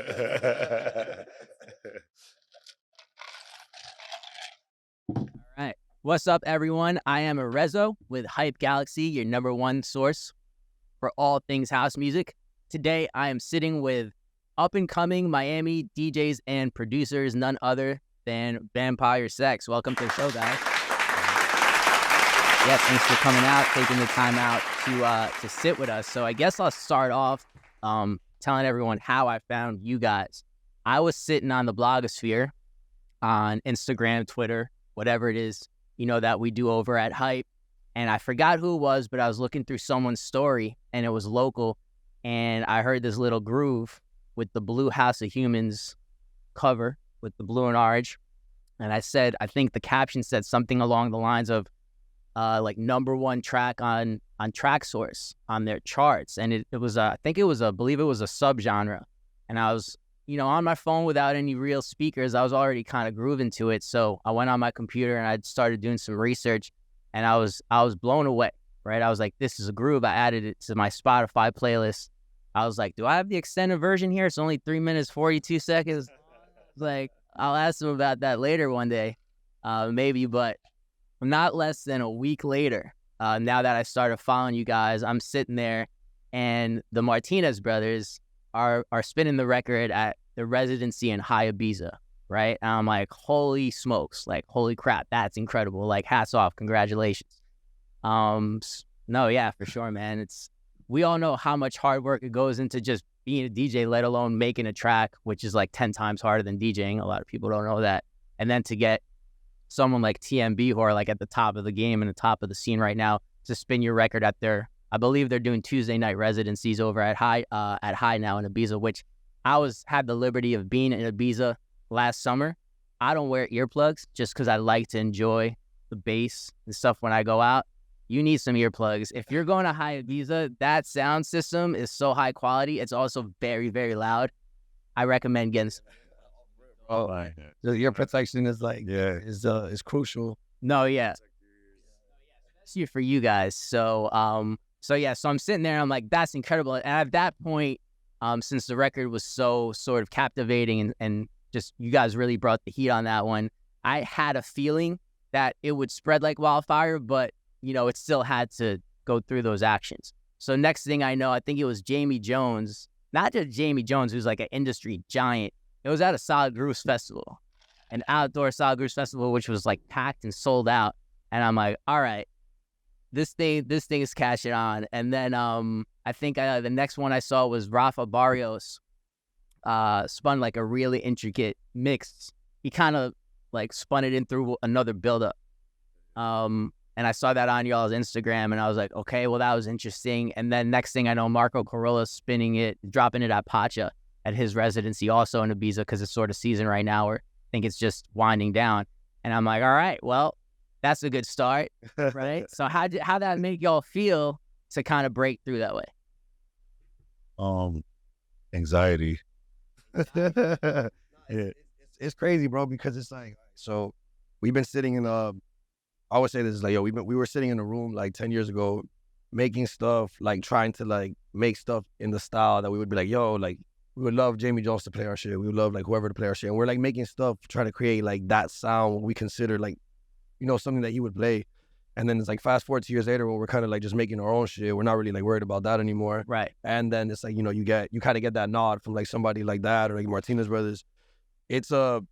All right. What's up, everyone? I am Arrezzo with hipeGALAXY, your #1 source for all things house music. Today, I am sitting with up-and-coming Miami DJs and producers, none other than Vampire Sex. Welcome to the show, guys. Yeah, thanks for coming out, taking the time out to sit with us. So I guess I'll start off telling everyone how I found you guys. I was sitting on the blogosphere on Instagram, Twitter, whatever it is, that we do over at Hype. And I forgot who it was, but I was looking through someone's story, and it was local. And I heard this little groove with the blue House of Huemans cover with the blue m.o.n.r.o.e. And I think the caption said something along the lines of like #1 track on TrackSource on their charts. And it was, I believe it was a subgenre. And I was, on my phone without any real speakers. I was already kind of grooving to it. So I went on my computer and I started doing some research, and I was blown away, right? I was like, this is a groove. I added it to my Spotify playlist. I was like, do I have the extended version here? It's only 3 minutes, 42 seconds. Like, I'll ask them about that later one day, maybe. But not less than a week later, now that I started following you guys, I'm sitting there, and the Martinez Brothers are spinning the record at the residency in Ibiza, right? And I'm like, holy smokes, like, holy crap, that's incredible. Like, hats off, congratulations. No, yeah, for sure, man. We all know how much hard work it goes into just being a DJ, let alone making a track, which is like 10 times harder than DJing. A lot of people don't know that. And then to get someone like TMB, who are like at the top of the game and the top of the scene right now, to spin your record at I believe they're doing Tuesday night residencies over at High now in Ibiza, which I had the liberty of being in Ibiza last summer. I don't wear earplugs just because I like to enjoy the bass and stuff when I go out. You need some earplugs. If you're going to High Ibiza, that sound system is so high quality. It's also very, very loud. I recommend getting some. Oh, your protection is is crucial. No, yeah. Especially for you guys. So I'm sitting there, I'm like, that's incredible. And at that point, since the record was so sort of captivating and just you guys really brought the heat on that one, I had a feeling that it would spread like wildfire, but it still had to go through those actions. So next thing I know, I think it was Jamie Jones, not just Jamie Jones, who's like an industry giant. It was at a Solid Grooves festival, an outdoor Solid Grooves festival, which was like packed and sold out. And I'm like, all right, this thing is cashing on. And then I think the next one I saw was Rafa Barrios spun like a really intricate mix. He kind of like spun it in through another buildup. And I saw that on y'all's Instagram, and I was like, okay, well, that was interesting. And then next thing I know, Marco Carola spinning it, dropping it at Pacha at his residency, also in Ibiza, because it's sort of season right now where I think it's just winding down. And I'm like, all right, well, that's a good start, right? So how that make y'all feel to kind of break through that way? Anxiety. It's crazy, bro, because it's like, so we've been sitting in I would say this is like, we were sitting in a room like 10 years ago, making stuff, like trying to like make stuff in the style that we would be like, like we would love Jamie Jones to play our shit. We would love like whoever to play our shit. And we're like making stuff, trying to create like that sound, what we consider like, something that he would play. And then it's like fast forward 2 years later when we're kind of like just making our own shit. We're not really like worried about that anymore. Right. And then it's like, you kind of get that nod from like somebody like that or like Martinez Brothers. It's like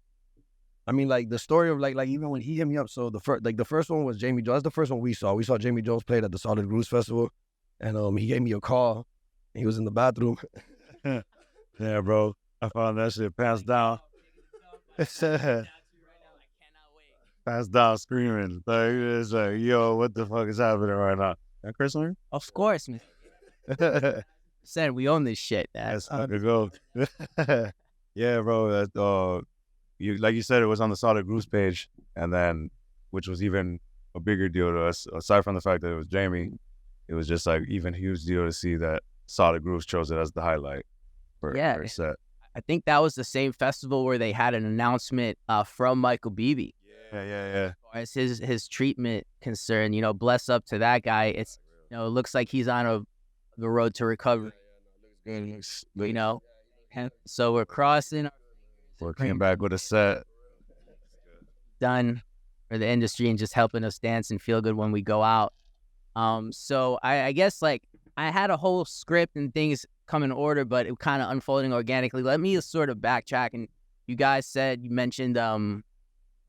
the story of like even when he hit me up. So the first one was Jamie Jones. That's the first one we saw. We saw Jamie Jones played at the Solid Grooves Festival, and he gave me a call. He was in the bathroom. Yeah, bro. I found that shit passed down. Passed down screaming. Like, it's like, yo, what the fuck is happening right now? That Chris on here? Of course, man. Said we own this shit. That's how it goes. Yeah, bro. That like you said, it was on the Solid Grooves page, and then, which was even a bigger deal to us. Aside from the fact that it was Jamie, it was just like even huge deal to see that Solid Grooves chose it as the highlight for a set. I think that was the same festival where they had an announcement from Michael Beebe. Yeah. As his treatment concern, bless up to that guy. It's it looks like he's on the road to recovery. So we're crossing. We came back with a set. Done for the industry and just helping us dance and feel good when we go out. So I guess like I had a whole script and things come in order, but it kind of unfolding organically. Let me sort of backtrack. And you guys you mentioned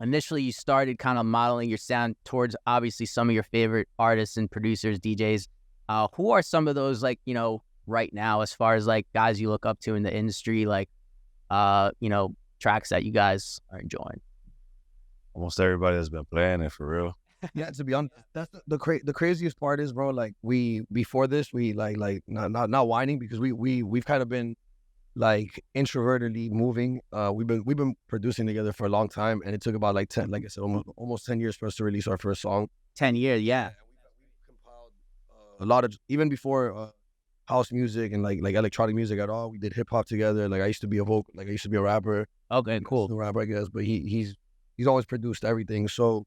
initially you started kind of modeling your sound towards obviously some of your favorite artists and producers, DJs. Who are some of those, like, you know, right now, as far as like guys you look up to in the industry, like, you know, tracks that you guys are enjoying? Almost everybody has been playing it for real. Yeah, to be honest, that's the craziest part is, bro. Like before this, we like not whining because we've kind of been like introvertedly moving. We've been producing together for a long time, and it took about like 10, like I said, almost 10 years for us to release our first song. 10 years, yeah. We've compiled a lot of, even before house music and like electronic music at all. We did hip hop together. Like I used to be I used to be a rapper. Okay, cool. A rapper, I guess, but he's always produced everything. So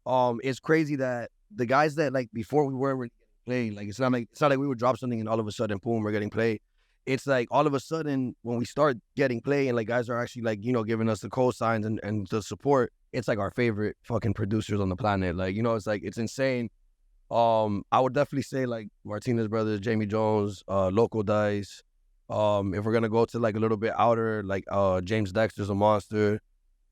it's crazy that the guys that like before we weren't really getting played, like it's not like we would drop something and all of a sudden boom, we're getting played. It's like all of a sudden when we start getting played and like guys are actually like, you know, giving us the cosigns and the support, it's like our favorite fucking producers on the planet. Like, you know, it's like, it's insane. I would definitely say like Martinez Brothers, Jamie Jones, Local Dice. If we're gonna go to like a little bit outer, like James Dexter's a monster.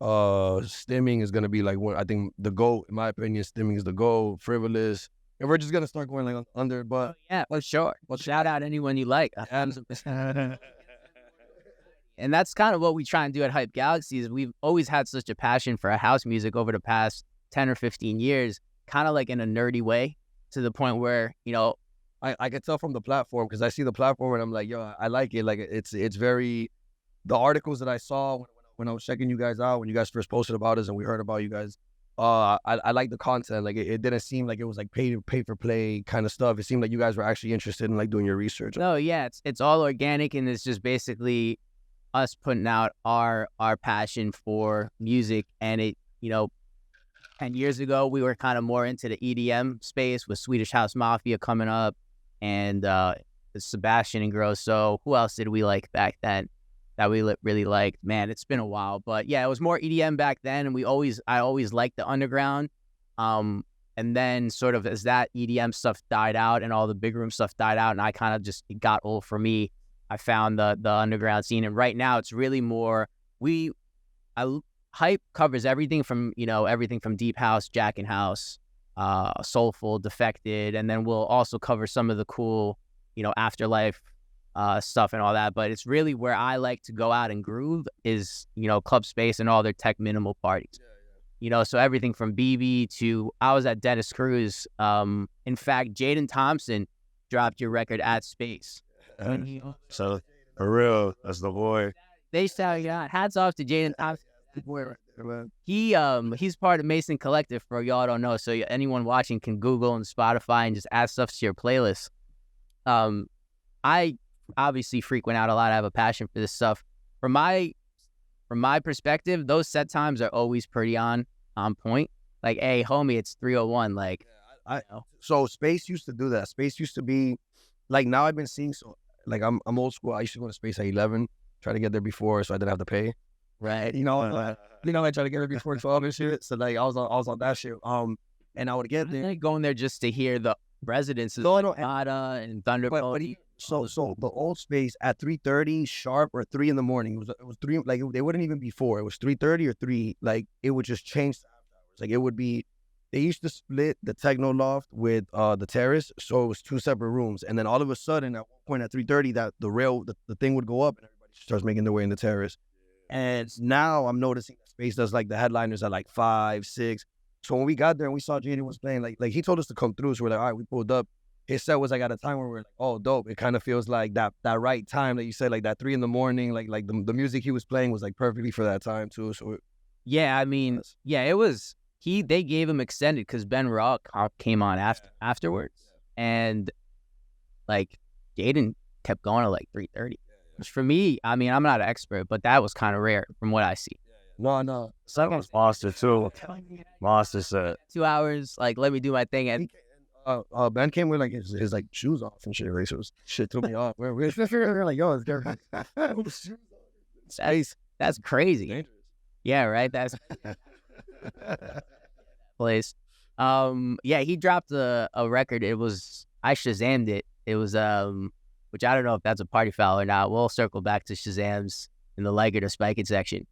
Stimming is gonna be like one. I think the GOAT, in my opinion. Stimming is the GOAT. Frivolous. And we're just gonna start going like under, but yeah, for sure. Well, shout out anyone you like. And that's kind of what we try and do at hipeGALAXY. Is we've always had such a passion for house music over the past 10 or 15 years, kind of like in a nerdy way, to the point where, you know, I can tell from the platform, because I see the platform and I'm like, yo, I like it. Like it's very, the articles that I saw when I was checking you guys out, when you guys first posted about us and we heard about you guys, I like the content. Like it didn't seem like it was like pay for play kind of stuff. It seemed like you guys were actually interested in like doing your research. No, yeah, it's all organic, and it's just basically us putting out our passion for music. And it, you know, 10 years ago we were kind of more into the EDM space with Swedish House Mafia coming up, and Sebastian and Grosso. Who else did we like back then that we really liked? Man, it's been a while, but yeah, it was more EDM back then, and I always liked the underground. And then sort of as that EDM stuff died out and all the big room stuff died out, and I kind of just, it got old for me, I found the underground scene. And right now it's really more, Hype covers everything from, you know, everything from deep house, jack and house, soulful, defected, and then we'll also cover some of the cool, you know, afterlife stuff and all that. But it's really where I like to go out and groove is, you know, club space and all their tech minimal parties. You know, so everything from BB to, I was at Dennis Cruz. In fact, Jaden Thompson dropped your record at Space. So for real, that's the boy. They shout out. Hats off to Jaden Thompson. He's part of Mason Collective, for y'all don't know. So anyone watching can Google and Spotify and just add stuff to your playlist. I obviously frequent out a lot. I have a passion for this stuff. From my perspective, those set times are always pretty on point. Like, hey, homie, it's 3:01. Like, so Space used to do that. Space used to be like, now I've been seeing, so like I'm old school. I used to go to Space at 11, try to get there before so I didn't have to pay. Right. You know, I tried to get there before 12 and shit. So like I was on that shit. And I would get there. I like going there just to hear the residents of Ada and Thunderbolt. So the old Space at 3:30 sharp or 3 in the morning. It was 3, like they wouldn't even be 4. It was 3:30 or 3. Like it would just change the hours. Like it would be, they used to split the techno loft with the terrace, so it was 2 separate rooms. And then all of a sudden, at one point at 3:30, that the thing would go up and everybody starts making their way in the terrace. And now I'm noticing that Space does like the headliners at like 5, 6. So when we got there and we saw Jaden was playing, like he told us to come through. So we're like, all right, we pulled up. His set was like at a time where we're like, oh, dope. It kind of feels like that right time that you said, like that 3 in the morning, like the music he was playing was like perfectly for that time too. So yeah, I mean, yeah, it was, they gave him extended because m.o.n.r.o.e came on afterwards. And like Jaden kept going to like 3:30. Which for me, I mean, I'm not an expert, but that was kind of rare from what I see. No. So that was Monster too. Monster set. 2 hours, like, let me do my thing. And Ben came with like his like shoes off and shit. Right? So shit threw me off. We're like, yo, it's That's crazy. Dangerous. Yeah, right. That's place. Yeah, he dropped a record. I Shazammed it. It was which I don't know if that's a party foul or not. We'll circle back to Shazam's in the like it or spike it section.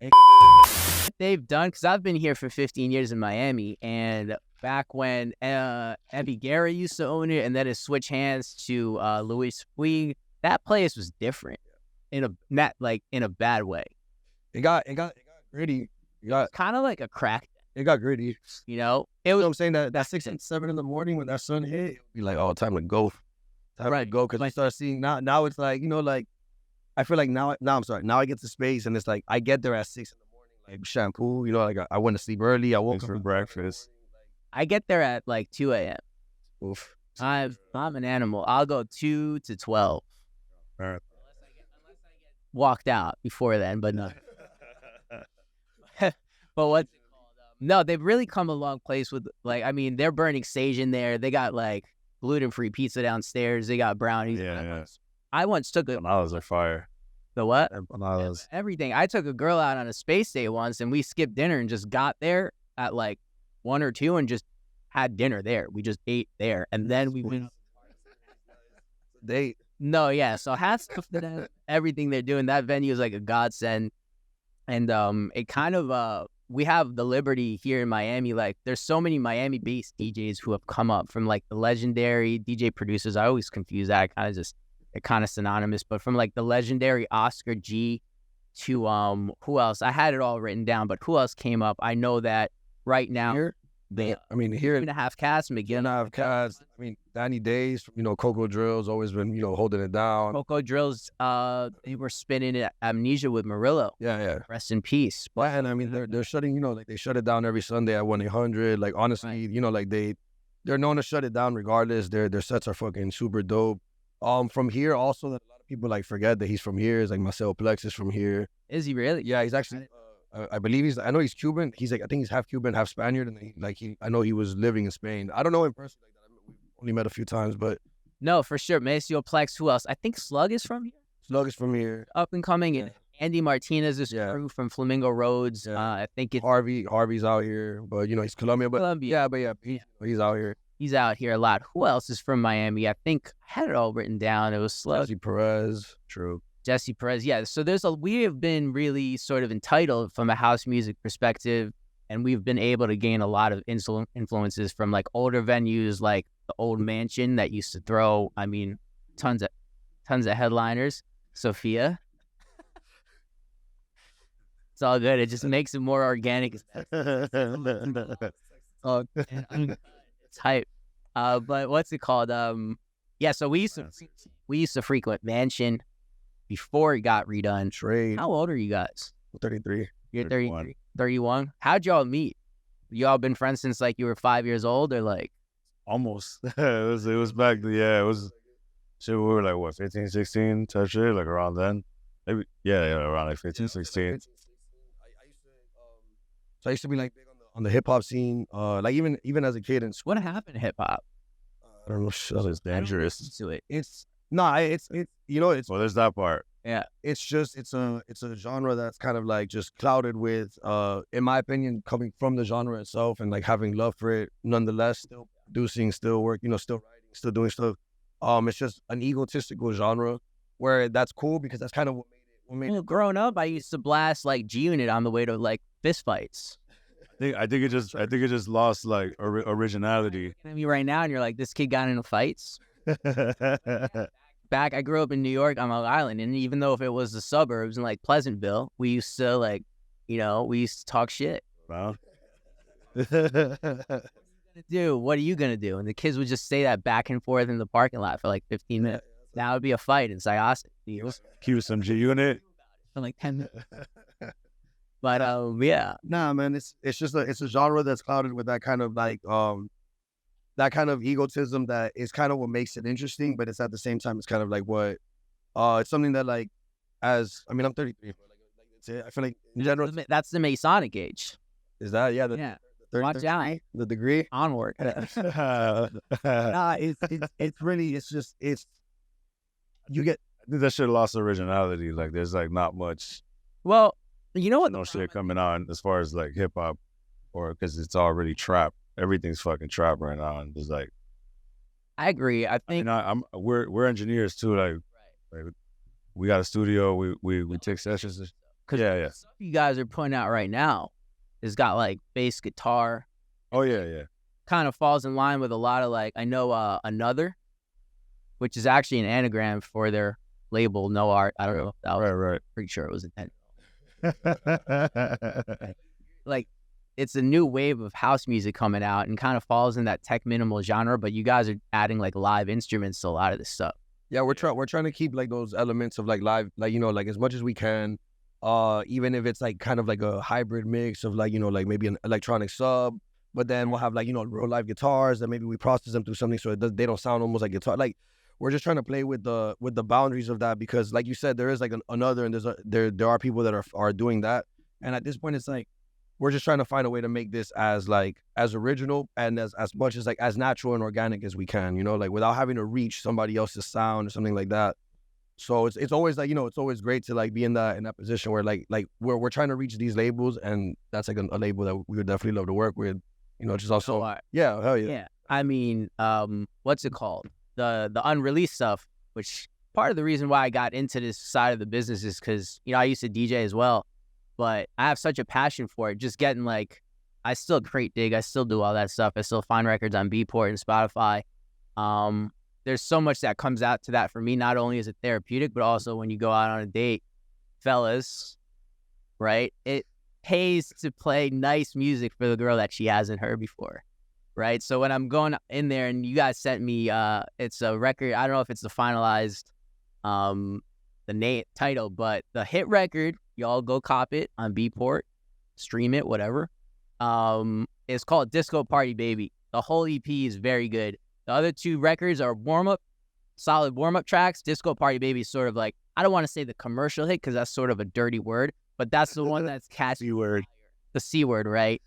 They've done, because I've been here for 15 years in Miami, and back when hipeGALAXY used to own it, and then it switched hands to Luis Puig, that place was different in a bad way. It got gritty. Kind of like a crack. It got gritty. You know, It was. I'm saying that 6 and 7 in the morning when that sun hit, it'd be like, oh, time to go. Time to go, because I start seeing now. It's like, like I feel like now I'm sorry. Now I get to space, and it's like I get there at 6 in the morning, like shampoo. Like I went to sleep early. I woke Thanks up for breakfast. I get there at like 2 a.m. Oof. I'm an animal. I'll go 2 to 12. All right. Unless I get walked out before then, but no. But what's it called? No, they've really come a long place with, like, I mean, they're burning sage in there. They got like gluten-free pizza downstairs. They got brownies. Yeah. I once took Empanadas are fire. the what? Empanadas. Everything. I took a girl out on a space day once, and we skipped dinner and just got there at like 1 or 2 and just had dinner there. We just ate there, and then we went. No, yeah. So hats off to them, everything they're doing. That venue is like a godsend, and it kind of we have the liberty here in Miami. Like, there's so many Miami-based DJs who have come up from like the legendary DJ producers. I always confuse that. They're kind of synonymous, but from like the legendary Oscar G to who else? I had it all written down, but who else came up? I know that right now Here, they here 2.5 cats, McGill. 2.5 cats. Danny Days, Coco Drill's always been, holding it down. Coco Drills, they were spinning at Amnesia with Murillo. Yeah. Rest in peace. But and they're shutting, like they shut it down every Sunday at 1-800. Like, honestly, Right. like they're known to shut it down regardless. Their sets are fucking super dope. From here also, that a lot of people like forget that he's from here. Is like Marcel Plex is from here. Is he really? Yeah, he's actually. I believe I know he's Cuban. I think he's half Cuban, half Spaniard, and I know he was living in Spain. I don't know him personally like that. We've only met a few times, but No, for sure. Maceo Plex. Who else? I think Slug is from here. Slug is from here. Up and coming. Yeah. And Andy Martinez is Yeah. crew from Flamingo Roads. Yeah. I think it's Harvey's out here, but he's Colombia. But Colombia. He's out here. He's out here a lot. Who else is from Miami? I think I had it all written down. It was Slug. Jesse Perez. True. Jesse Perez, yeah. So we have been really sort of entitled from a house music perspective, and we've been able to gain a lot of influences from like older venues, like the old mansion that used to throw, tons of headliners. Sophia. It's all good. It just makes it more organic. It's hype. But what's it called? Yeah. So we used to frequent mansion before it got redone. Trade. How old are you guys? 33. You're 31. 31. How'd y'all meet? Y'all been friends since like you were 5 years old, or like? Almost. it was back. It was. Shit, we were like what, 15, 16 type shit, like around then. Maybe around like 15, 16. So I used to be like big on the hip hop scene. Like even as a kid in school. What happened to hip hop? I don't know. It's dangerous. To it. It's Well, there's that part. Yeah. It's a genre that's kind of like just clouded with, in my opinion, coming from the genre itself and like having love for it, nonetheless, still producing, still working, still writing, still doing stuff. It's just an egotistical genre where that's cool because that's kind of what made it. Well, growing up, I used to blast like G Unit on the way to like fist fights. I think it just lost like originality. I mean, right now, and you're like, this kid got into fights. Back, I grew up in New York on Long Island, and even though if it was the suburbs in like Pleasantville, we used to like, we used to talk shit. Wow. What are you gonna do? And the kids would just say that back and forth in the parking lot for like 15 minutes. Now it'd be a fight in Syosset. Cue some G Unit. For like 10 minutes. But yeah. Nah, man, it's a genre that's clouded with that kind of like that kind of egotism that is kind of what makes it interesting, but it's at the same time it's kind of like what it's something that like I'm 33, but I feel like in general That's the Masonic age. is that Yeah. Watch out. the degree Onward. Nah, it's really you get I think that shit lost originality. Like there's like not much Well, you know what? No shit coming on as far as like hip hop, or because it's already trap. Everything's fucking trap right now, and it's like, I agree. I think we're engineers too. Like we got a studio. We take sessions. Yeah. the stuff you guys are putting out right now has got like bass guitar. Oh yeah. Kind of falls in line with a lot of like, I know M.o.n.r.o.e, which is actually an anagram for their label No Art. I don't know if that was Right. pretty sure it was intentional. Like, it's a new wave of house music coming out and kind of falls in that tech minimal genre, but you guys are adding like live instruments to a lot of this stuff. Yeah, we're trying to keep like those elements of like live, like, you know, like as much as we can. Even if it's like kind of like a hybrid mix of like, you know, like maybe an electronic sub, but then we'll have like, you know, real live guitars and maybe we process them through something so they don't sound almost like guitar. Like, we're just trying to play with the boundaries of that, because like you said, there is like another, and there are people that are doing that. And at this point, it's like we're just trying to find a way to make this as original and as much as like as natural and organic as we can, you know, like without having to reach somebody else's sound or something like that. So it's always like, you know, it's always great to like be in that position where like we're trying to reach these labels, and that's like a label that we would definitely love to work with, you know, just also yeah, hell yeah. Yeah. I mean, what's it called? The unreleased stuff, which part of the reason why I got into this side of the business is because, you know, I used to DJ as well, but I have such a passion for it. Just getting like, I still crate dig, I still do all that stuff. I still find records on Beatport and Spotify. There's so much that comes out to that for me. Not only is it therapeutic, but also when you go out on a date, fellas, right? It pays to play nice music for the girl that she hasn't heard before, right? So when I'm going in there and you guys sent me, it's a record. I don't know if it's the finalized, the title, but the hit record, y'all go cop it on Beatport, stream it, whatever. It's called Disco Party Baby. The whole EP is very good. The other two records are solid warm-up tracks. Disco Party Baby is sort of like, I don't want to say the commercial hit because that's sort of a dirty word, but that's the one that's catchy. C-word. The C-word, right?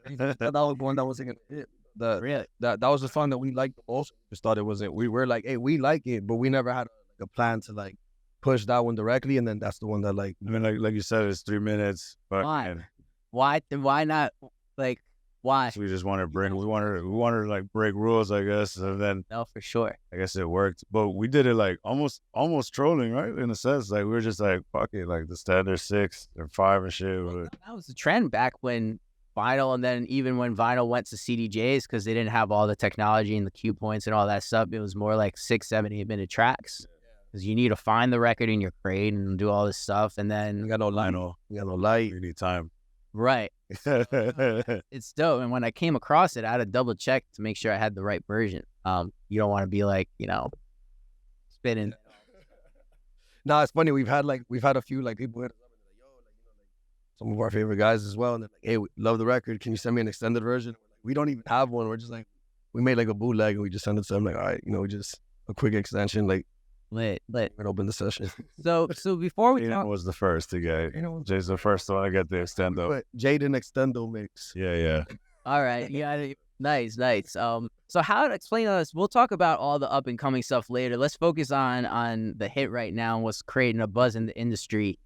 That was one that was singing it. Really? That was the song that we liked the most. We just thought it wasn't. We were like, hey, we like it, but we never had a plan to like push that one directly, and then that's the one that like. I mean, like you said, it's 3 minutes. But Why? man, Why not? Like, why? we just wanted to like break rules, I guess, and then No, for sure. I guess it worked. But we did it like almost trolling, right? In a sense, like we were just like, fuck it, like the standard 6 or 5 and shit. Well, that was the trend back when vinyl, and then even when vinyl went to CDJs, because they didn't have all the technology and the cue points and all that stuff. It was more like 6, 7, 8 minute tracks, because you need to find the record in your crate and do all this stuff, and then We got no light. We got no light. We need time. right. It's dope. And when I came across it, I had to double check to make sure I had the right version. You don't want to be like, you know, spinning. No, it's funny. We've had a few like people hit us up and like, yo, like, you know, like some of our favorite guys as well, and they're like, hey, we love the record. Can you send me an extended version? We don't even have one. We're just like, we made like a bootleg and we just send it to them. Like, all right, you know, just a quick extension. Like, Lit. and open the session. So before we Jaden talk, was the first to get. Jay's the first one to get the extendo. But Jaden extendo mix. Yeah. all right, yeah, nice. So how to explain to us? We'll talk about all the up and coming stuff later. Let's focus on the hit right now and what's creating a buzz in the industry.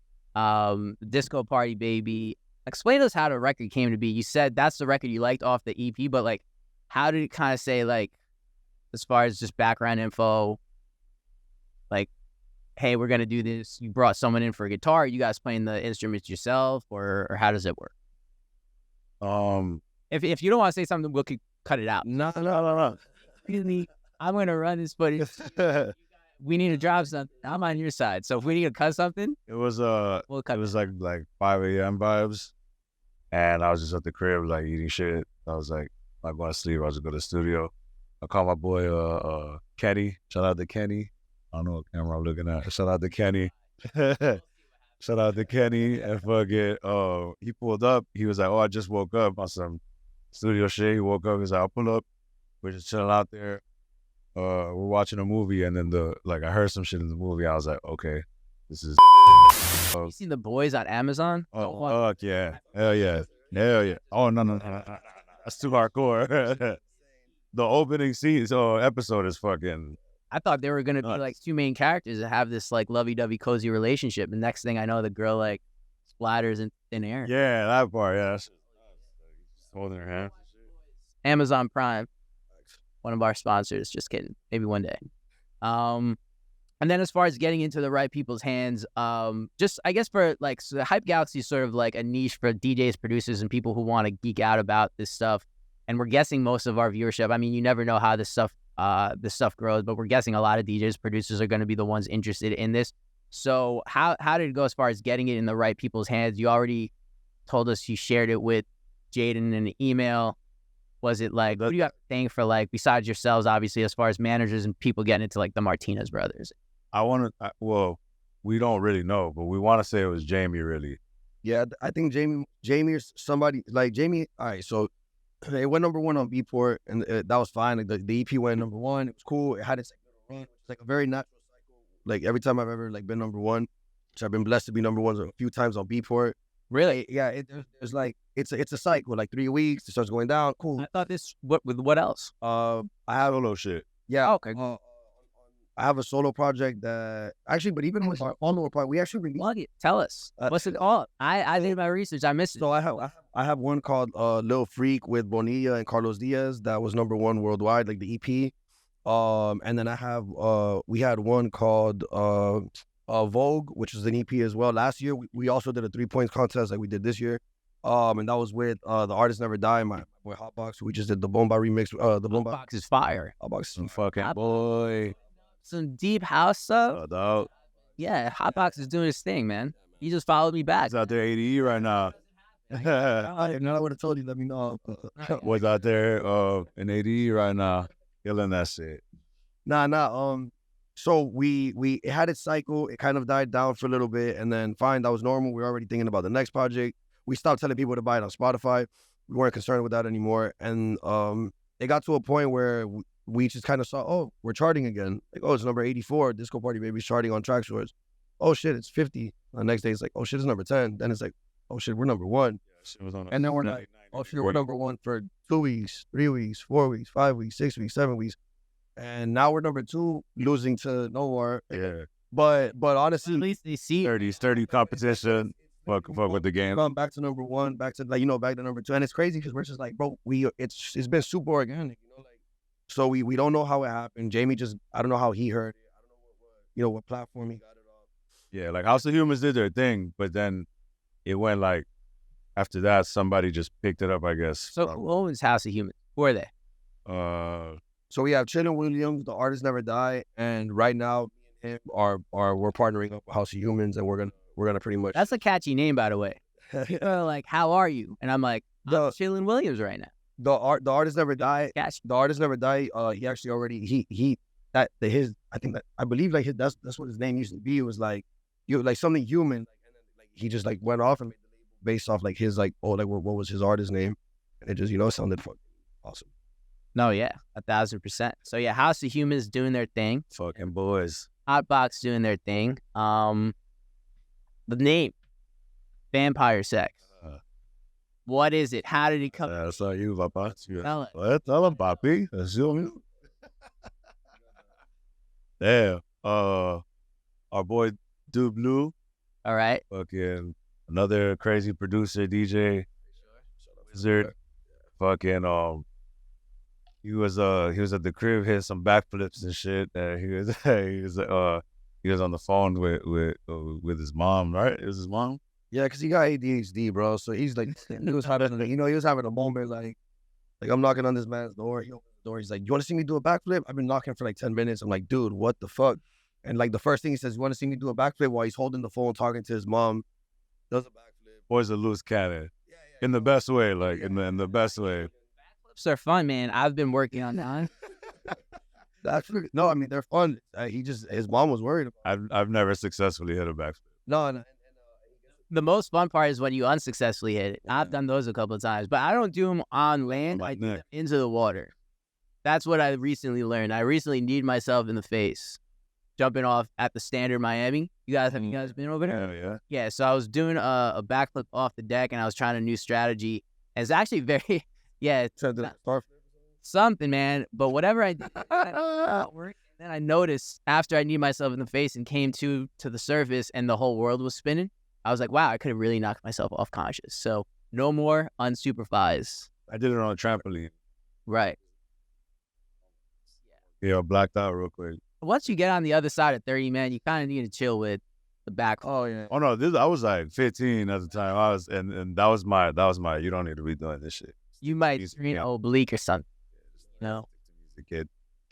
Disco Party Baby. Explain to us how the record came to be. You said that's the record you liked off the EP, but like, how did it kind of say, like, as far as just background info? Like, hey, we're gonna do this. You brought someone in for a guitar. Are you guys playing the instruments yourself, or how does it work? If you don't want to say something, we'll cut it out. No. I'm gonna run this, but we need to drop something. I'm on your side. So if we need to cut something, It was we'll cut. it was like 5 a.m. vibes, and I was just at the crib like eating shit. I was like, I'm not going to sleep. I was just go to the studio. I called my boy Kenny. Shout out to Kenny. I don't know what camera I'm looking at. Shout out to Kenny. Shout out to Kenny. And fucking he pulled up. He was like, oh, I just woke up on some studio shit. He woke up. He's like, I'll pull up. We're just chilling out there. We're watching a movie, and then I heard some shit in the movie. I was like, okay, this is. You seen The Boys on Amazon? Oh, fuck yeah. Hell yeah. Oh, no. That's too hardcore. The opening scene, episode is fucking. I thought they were gonna be nuts. like two main characters that have this like lovey-dovey cozy relationship. And next thing I know, the girl like splatters in thin air. Yeah, that part. Yeah, that's just holding her hand. Amazon Prime, one of our sponsors. Just kidding. Maybe one day. And then as far as getting into the right people's hands, just I guess for like so hipeGALAXY is sort of like a niche for DJs, producers, and people who want to geek out about this stuff. And we're guessing most of our viewership. I mean, you never know how this stuff grows, but we're guessing a lot of DJs, producers are going to be the ones interested in this. So how did it go as far as getting it in the right people's hands? You already told us you shared it with Jaden in an email. Was it like, what do you have to thank for, like, besides yourselves, obviously, as far as managers and people getting into like the Martinez Brothers? Well, we don't really know, but we want to say it was Jamie, really. Yeah, I think Jamie or somebody like Jamie. All right, so it went number 1 on Beatport, and that was fine. Like the EP went number 1. It was cool. It had its like, run. It's like a very natural cycle. Like every time I've ever like been number 1, which I've been blessed to be number 1 a few times on Beatport. Really? Yeah, there's like it's a cycle. Like 3 weeks, it starts going down. Cool. I thought this. What else? I have Solo shit. yeah. Oh, okay. I have a solo project that actually, but even with our on-the-road part, we actually released. Plug it. Tell us. What's it called? I did my research. I missed it. So I have one called Lil Freak with Bonilla and Carlos Diaz that was number 1 worldwide, like the EP. And then I have we had one called Vogue, which is an EP as well. Last year we also did a 3 points contest like we did this year. And that was with the Artist Never Die, my boy Hotbox. We just did the Bomba remix. The Bomba Box is fire. Hotbox. Some fucking Hotbox. boy. Some deep house stuff. Dog. Yeah, Hotbox is doing his thing, man. He just followed me back. He's out there ADE right now. If not, I would have told you. Let me know. Was out there in ADE right now, killing that shit. Nah. So we it had its cycle. It kind of died down for a little bit, and then fine, that was normal. We were already thinking about the next project. We stopped telling people to buy it on Spotify. We weren't concerned with that anymore, and it got to a point where we just kind of saw, oh, we're charting again. Like, oh, it's number 84. Disco Party Baby's charting on Track Shorts. Oh shit, it's 50. The next day it's like, oh shit, it's number 10. Then it's like, oh shit, we're number 1. And then we're like, oh shit, we're number 1 for 2 weeks, 3 weeks, 4 weeks, 5 weeks, 6 weeks, 7 weeks. And now we're number 2, losing to m.o.n.r.o.e. Yeah. But honestly, At least they see. 30 competition. Fuck with the game. Gone back to number 1, back to back to number 2. And it's crazy because we're just like, bro, it's been super organic, like, so we don't know how it happened. Jamie just, I don't know how he heard it. I don't know what platform he got it off. Yeah, like House of Huemans did their thing, but then it went like, after that, somebody just picked it up, I guess. So who owns House of Huemans? Who are they? So we have Chillin' Williams, The Artist Never Die, and right now me and him we're partnering up with House of Huemans, and we're gonna pretty much. That's a catchy name, by the way. Like, how are you? And I'm like, I'm chilling Williams right now. The Artist Never Die. Catchy. The Artist Never Die. He actually already I believe like that's what his name used to be. It was like like something human, and then like he just like went off and made the label based off like his like what was his artist name, and it just sounded fucking awesome. No, yeah, 1,000%. So yeah, House of Huemans doing their thing. Fucking boys. Hotbox doing their thing. The name, Vampire Sex. What is it? How did it come? That's all you, Papa. Tell it. Tell him, Papi. That's you. Damn. Our boy Dude Blue. All right. Fucking another crazy producer, DJ, wizard. Fucking he was at the crib, hit some backflips and shit. He was on the phone with his mom, right? It was his mom. Yeah, because he got ADHD, bro. So he's like, he was having a moment like I'm knocking on this man's door. He opens the door. He's like, you want to see me do a backflip? I've been knocking for like 10 minutes. I'm like, dude, what the fuck? And like the first thing he says, you want to see me do a backflip while he's holding the phone, talking to his mom. Does a backflip. Boy's a loose cannon. Yeah. In the best way, like in the best way. Backflips are fun, man. I've been working on that. No, I mean they're fun. His mom was worried about it. I've never successfully hit a backflip. No. The most fun part is when you unsuccessfully hit it. I've done those a couple of times, but I don't do them on land. I do them into the water. That's what I recently learned. I recently kneed myself in the face, jumping off at the Standard Miami. Have you guys been over there? Yeah. Yeah, so I was doing a backflip off the deck, and I was trying a new strategy. And it's actually very, something, man. But whatever I did, and then I noticed after I kneed myself in the face and came to the surface and the whole world was spinning, I was like, wow, I could have really knocked myself off conscious. So no more unsupervised. I did it on a trampoline. Right. Yeah, blacked out real quick. Once you get on the other side of 30, man, you kind of need to chill with the back. Oh yeah. Oh no, I was like 15 at the time. I was, and that was my. You don't need to be doing this shit. You might Music screen camp. oblique or something. No. The kid.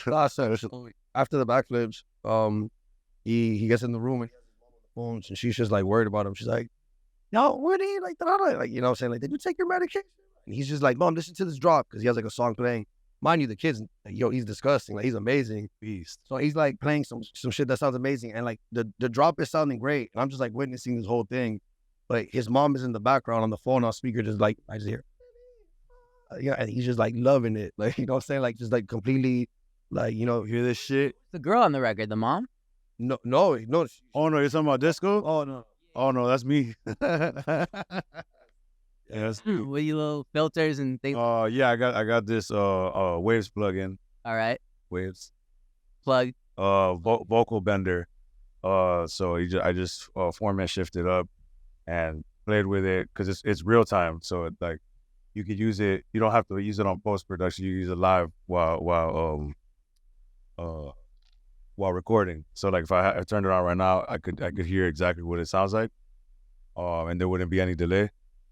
Last time, after the backflips, he gets in the room and he has his mom on the phone, and she's just like worried about him. She's like, "No, what are you like? Like, you know what I'm saying? Like, did you take your medication?" And he's just like, "Mom, listen to this drop," because he has like a song playing. Mind you, the kid's like, yo, he's disgusting. Like, he's amazing. Beast. So he's like playing some shit that sounds amazing, and like the drop is sounding great, and I'm just like witnessing this whole thing. But his mom is in the background on the phone on speaker, just like I just hear, yeah, and he's just like loving it, like, you know what I'm saying, like just like completely, like, you know, Hear this shit? The girl on the record, the mom? no. Oh no, you're talking about disco? Oh no. Oh no, that's me. Yes. With you little filters and things. Yeah, I got this Waves plugin. All right. Waves. Plug. Vocal bender. So I just format shifted up and played with it because it's real time. So it, like, you could use it. You don't have to use it on post production. You use it live while recording. So like if I turned it on right now, I could hear exactly what it sounds like, and there wouldn't be any delay.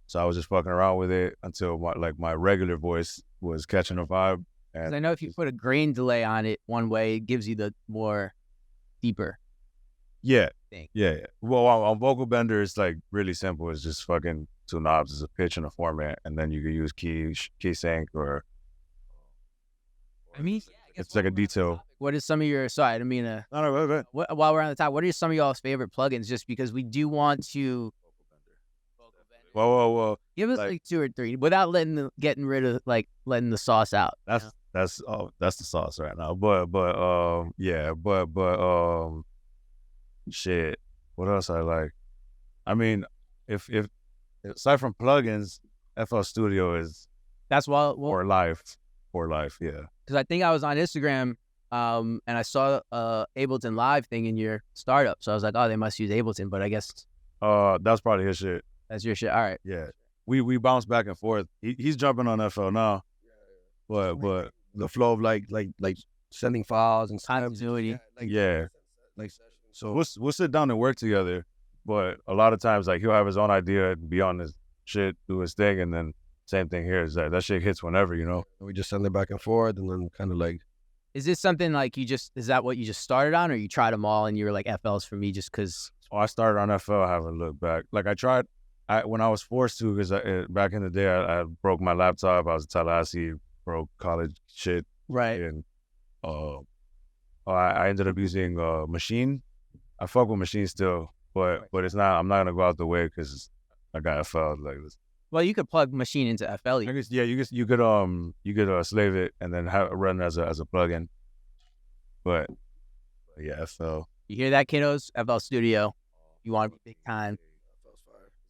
So I was just fucking around with it until my regular voice was catching a vibe. Because I know if you put a grain delay on it one way, it gives you the more deeper. Yeah. thing. Yeah. Well, on Vocal Bender, it's like really simple. It's just fucking two knobs. It's a pitch and a format, and then you can use key sync or. I mean, yeah, I guess it's like a detail. What is some of your? Sorry, I didn't mean to. No, go ahead. While we're on the top, what are some of y'all's favorite plugins? Just because we do want to. Whoa. Give us like 2 or 3 without letting the sauce out. That's the sauce right now. But shit. What else I like? I mean, if aside from plugins, FL Studio is that's why for life. Yeah. Because I think I was on Instagram, and I saw Ableton Live thing in your startup, so I was like, oh, they must use Ableton, but I guess that's probably his shit. That's your shit. All right. Yeah. We bounce back and forth. He's jumping on FL now. But the flow of like sending files and continuity. Yeah. Like so we'll sit down and work together. But a lot of times, like, he'll have his own idea and be on his shit, do his thing, and then same thing here is that shit hits whenever, you know. We just send it back and forth, and then kind of like. Is this something like is that what you just started on, or you tried them all and you were like, FL's for me just because? Oh, I started on FL. I haven't looked back. Like, when I was forced to, because back in the day, I broke my laptop. I was in Tallahassee, broke college shit. Right. And I ended up using Machine. I fuck with Machine still, but it's not. I'm not gonna go out the way because I got FL like this. Well, you could plug Machine into FL. I guess, yeah, you could slave it and then have it run as a plugin. But yeah, FL. You hear that, kiddos? FL Studio. You want to be big time.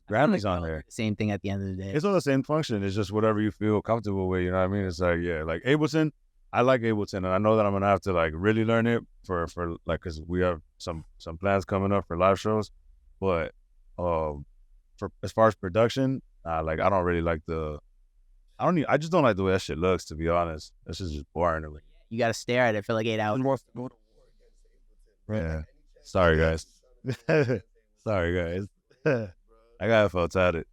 Grammy's on there. Same thing at the end of the day. It's all the same function. It's just whatever you feel comfortable with. You know what I mean? It's like, yeah, like Ableton. I like Ableton, and I know that I'm gonna have to like really learn it for like, because we have some plans coming up for live shows. But for as far as production, like, I don't really like I just don't like the way that shit looks, to be honest. That's just boring to me. You gotta stare at it for like 8 hours. Yeah. Sorry guys. I got FL tatted.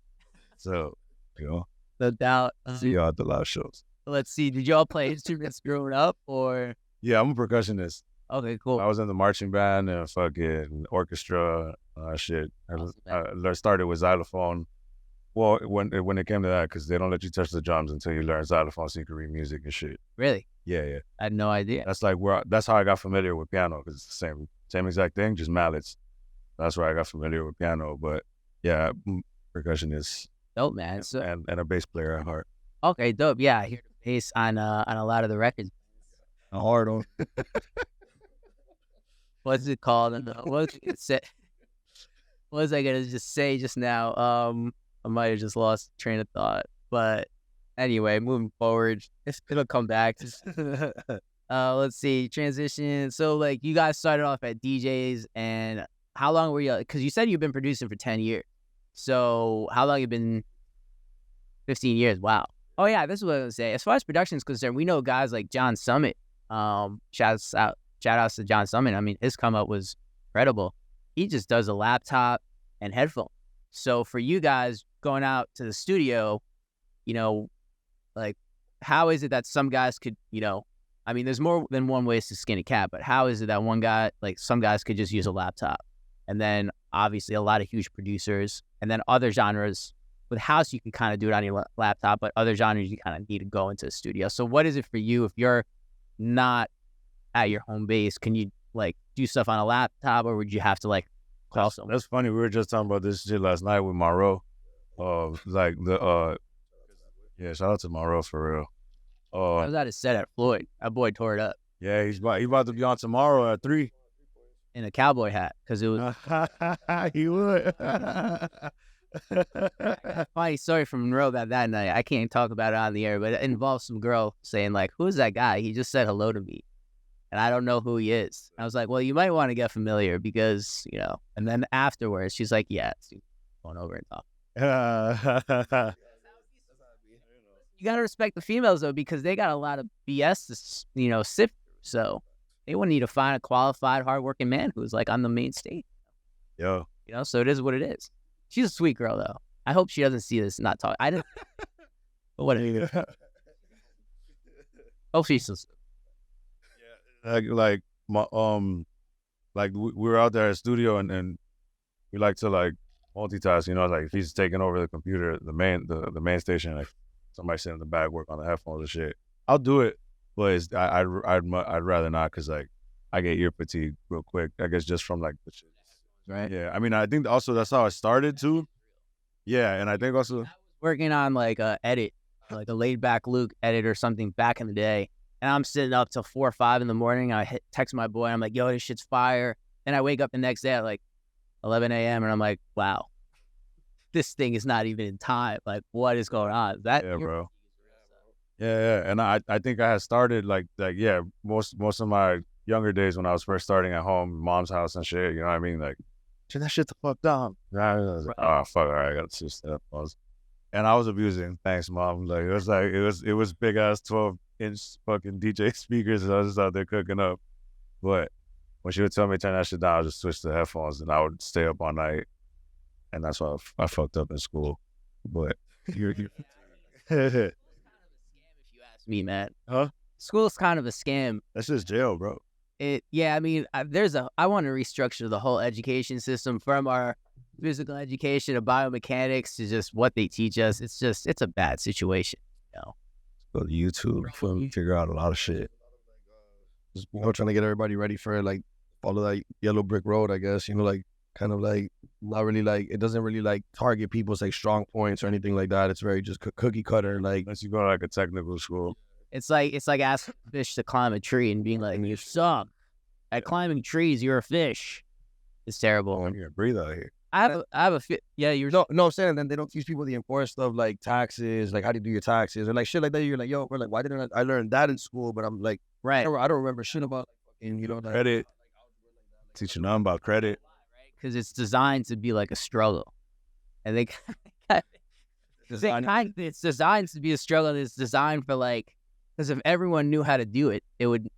So, you know. No doubt. See y'all at the live shows. Let's see. Did y'all play instruments growing up, or? Yeah, I'm a percussionist. Okay, cool. I was in the marching band and fucking orchestra, shit. I started with xylophone. Well, when it came to that, because they don't let you touch the drums until you learn xylophone, so you can read music and shit. Really? Yeah. I had no idea. That's how I got familiar with piano, because it's the same exact thing, just mallets. That's where I got familiar with piano. But yeah, percussionist. Dope, man. So, and a bass player at heart. Okay, dope. Yeah, I hear the bass on a lot of the records. A hard on. What's it called? What was I gonna just say just now? I might have just lost train of thought. But anyway, moving forward, it'll come back. Let's see, transition. So like, you guys started off at DJs, and how long were you? Because you said you've been producing for 10 years. So how long you been? 15 years. Wow. Oh yeah, this is what I was gonna say. As far as production is concerned, we know guys like John Summit. Shout outs to John Summit. I mean, his come up was incredible. He just does a laptop and headphone. So for you guys going out to the studio, you know, like how is it that some guys could, you know, I mean, there's more than one ways to skin a cat, but how is it that one guy, like some guys could just use a laptop, and then obviously a lot of huge producers, and then other genres. With house, you can kind of do it on your laptop, but other genres, you kind of need to go into a studio. So what is it for you if you're not at your home base? Can you like do stuff on a laptop, or would you have to like call someone? That's funny. We were just talking about this shit last night with m.o.n.r.o.e. Like yeah, shout out to m.o.n.r.o.e for real. I was at his set at Floyd. That boy tore it up. Yeah, he's about to be on tomorrow at 3 in a cowboy hat because it was. He would. Funny story from m.o.n.r.o.e about that night. I can't talk about it on the air, but it involves some girl saying like, "Who's that guy? He just said hello to me, and I don't know who he is." I was like, "Well, you might want to get familiar because you know." And then afterwards, she's like, "Yeah, she's going over and talk." You gotta respect the females though, because they got a lot of BS to, you know, sift through. So they would need to find a qualified, hardworking man who's like on the main stage. Yo, you know, so it is what it is. She's a sweet girl though. I hope she doesn't see this. Not talk. I didn't. But whatever. Oh, she's so. Yeah, like my like we were out there at studio and we like to like multitask. You know, like if he's taking over the computer, the main station, like somebody sitting in the back work on the headphones and shit. I'll do it, but I'd rather not because like I get ear fatigue real quick. I guess just from like the shit. Right. Yeah. I mean, I think also that's how I started too. Yeah, and I think also working on like a edit, like a laid back Luke edit or something back in the day, and I'm sitting up till 4 or 5 in the morning. I text my boy. I'm like, "Yo, this shit's fire." Then I wake up the next day at like 11 a.m. and I'm like, "Wow, this thing is not even in time. Like, what is going on?" Yeah, bro. Yeah, and I think I had started like yeah, most of my younger days when I was first starting at home, mom's house and shit. You know what I mean? Like, turn that shit the fuck down. I was like, oh fuck, all right, I got to switch that. And I was abusing. Thanks, mom. Like it was big ass 12-inch fucking DJ speakers, and I was just out there cooking up. But when she would tell me to turn that shit down, I would just switch to headphones, and I would stay up all night. And that's why I fucked up in school. But you're if you ask me, man. Huh? School's kind of a scam. That's just jail, bro. Yeah, I mean, I want to restructure the whole education system from our physical education to biomechanics to just what they teach us. It's a bad situation, you know. Go to YouTube, figure out a lot of shit. Just, you know, trying to get everybody ready for like follow that yellow brick road, I guess. You know, like kind of like not really like it doesn't really like target people's like strong points or anything like that. It's very just cookie cutter. Like unless you go to like a technical school. It's like asking fish to climb a tree and being like, "You suck at climbing trees. You're a fish." It's terrible. You can breathe out here. I have a yeah. You're no. I'm saying then they don't teach people the important stuff like taxes, like how do you do your taxes, or like shit like that. You're like, yo, bro, like why didn't I learn that in school? But I'm like, right. I don't remember shit about fucking, you know, like, credit. Teaching them about credit because it's designed to be like a struggle, and it's designed to be a struggle. And it's designed for like. Because if everyone knew how to do it, it would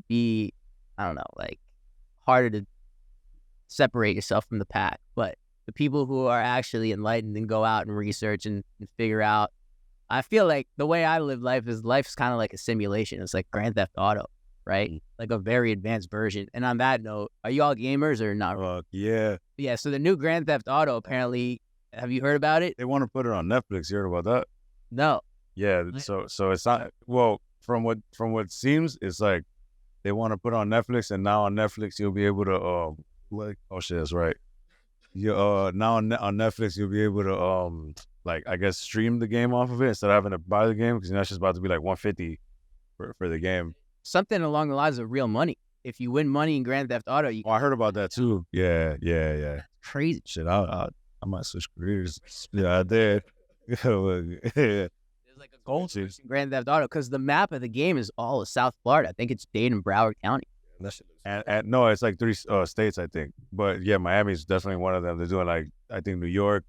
be, I don't know, like harder to separate yourself from the pack. But the people who are actually enlightened and go out and research and figure out, I feel like the way I live life's kind of like a simulation. It's like Grand Theft Auto, right? Like a very advanced version. And on that note, are you all gamers or not? Yeah. Yeah. So the new Grand Theft Auto, apparently, have you heard about it? They want to put it on Netflix. You heard about that? No. Yeah, so it's not from what seems it's like they want to put on Netflix, and now on Netflix you'll be able to like oh shit that's right you now on Netflix you'll be able to like I guess stream the game off of it instead of having to buy the game because it's just about to be like $150 for the game. Something along the lines of real money. If you win money in Grand Theft Auto, I heard about that too. Yeah. That's crazy. Shit, I might switch careers. Yeah, I did. Like a gold in Grand Theft Auto because the map of the game is all of South Florida. I think it's Dade and Broward County. That shit looks And no, it's like 3 states, I think. But yeah, Miami's definitely one of them. They're doing like, I think New York,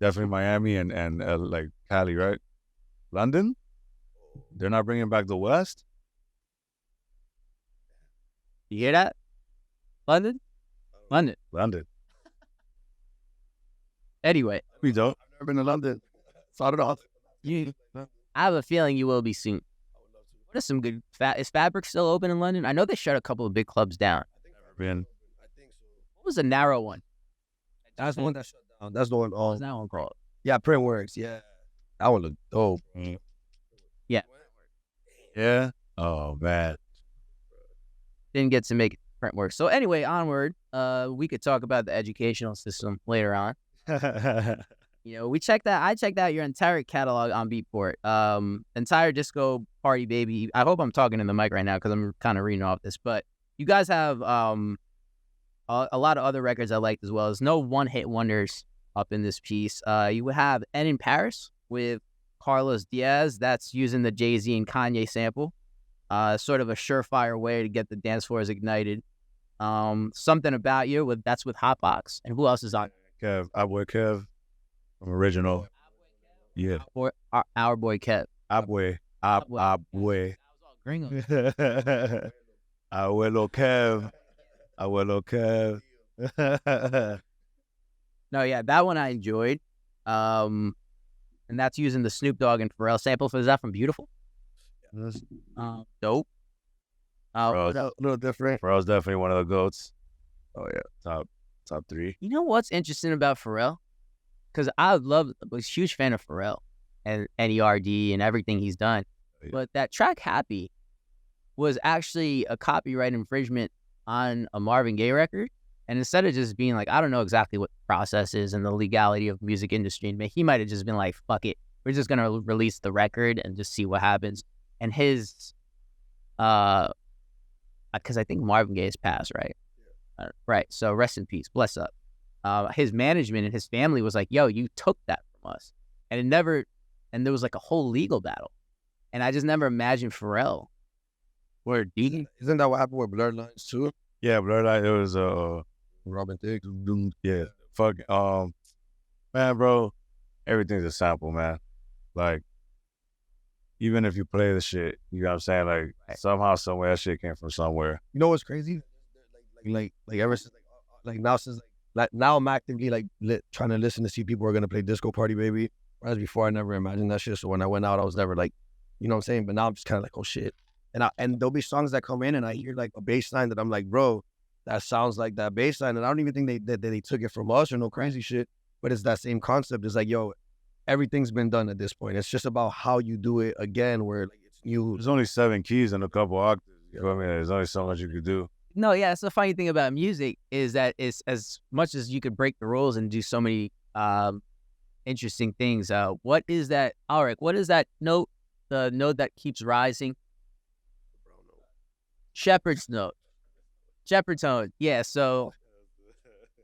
definitely Miami, and like Cali, right? London? They're not bringing back the West? You hear that? London? London. London. Anyway, We don't. I've never been to London. Saw it all. I have a feeling you will be soon. What are some good... Is Fabric still open in London? I know they shut a couple of big clubs down. Been. I think so. What was the narrow one? That's the one that shut down. That's the one. What was that one called? Yeah, Printworks. Yeah, that one looked dope. Yeah. Yeah. Oh man. Didn't get to make print work. So anyway, onward. We could talk about the educational system later on. You know, I checked out your entire catalog on Beatport. Entire Disco Party Baby. I hope I'm talking in the mic right now because I'm kind of reading off this. But you guys have a lot of other records I liked as well. There's no one-hit wonders up in this piece. You have M.o.n.r.o.e in Paris with Carlos Diaz. That's using the Jay-Z and Kanye sample. Sort of a surefire way to get the dance floors ignited. Something About You that's with Hotbox. And who else is on? Kev, Kev from Original. Yeah. Our boy Kev. Abwe. Gringo. Abuelo Kev. No, yeah, that one I enjoyed. And that's using the Snoop Dogg and Pharrell sample. Is that from Beautiful? Dope. A little different. Pharrell's definitely one of the GOATs. Oh yeah, top 3. You know what's interesting about Pharrell? Because I was a huge fan of Pharrell and N.E.R.D. and everything he's done. Yeah. But that track Happy was actually a copyright infringement on a Marvin Gaye record. And instead of just being like, I don't know exactly what the process is and the legality of music industry, and he might have just been like, fuck it. We're just going to release the record and just see what happens. And his, because I think Marvin Gaye has passed, right? Yeah. Right. So rest in peace. Bless up. His management and his family was like, yo, you took that from us. And there was like a whole legal battle. And I just never imagined Pharrell. Isn't that what happened with Blurred Lines too? Yeah, Blurred Lines, it was Robin Thicke. Yeah. Fuck man, bro, everything's a sample, man. Like, even if you play the shit, you know what I'm saying? Like, somehow, somewhere, that shit came from somewhere. You know what's crazy? Like ever since, now I'm actively trying to listen to see people are gonna play Disco Party Baby. Whereas before, I never imagined that shit. So when I went out, I was never like, you know what I'm saying? But now I'm just kind of like, oh shit. And there'll be songs that come in and I hear like a bass line that I'm like, bro, that sounds like that bass line. And I don't even think they took it from us or no crazy shit. But it's that same concept. It's like, yo, everything's been done at this point. It's just about how you do it again, where like it's new. There's only 7 keys and a couple octaves. You know what I mean? There's only so much you could do. No, yeah, it's the funny thing about music is that it's as much as you could break the rules and do so many interesting things. What is that, Alric? What is that note? The note that keeps rising? Shepherd's note. Shepherd tone. Yeah, so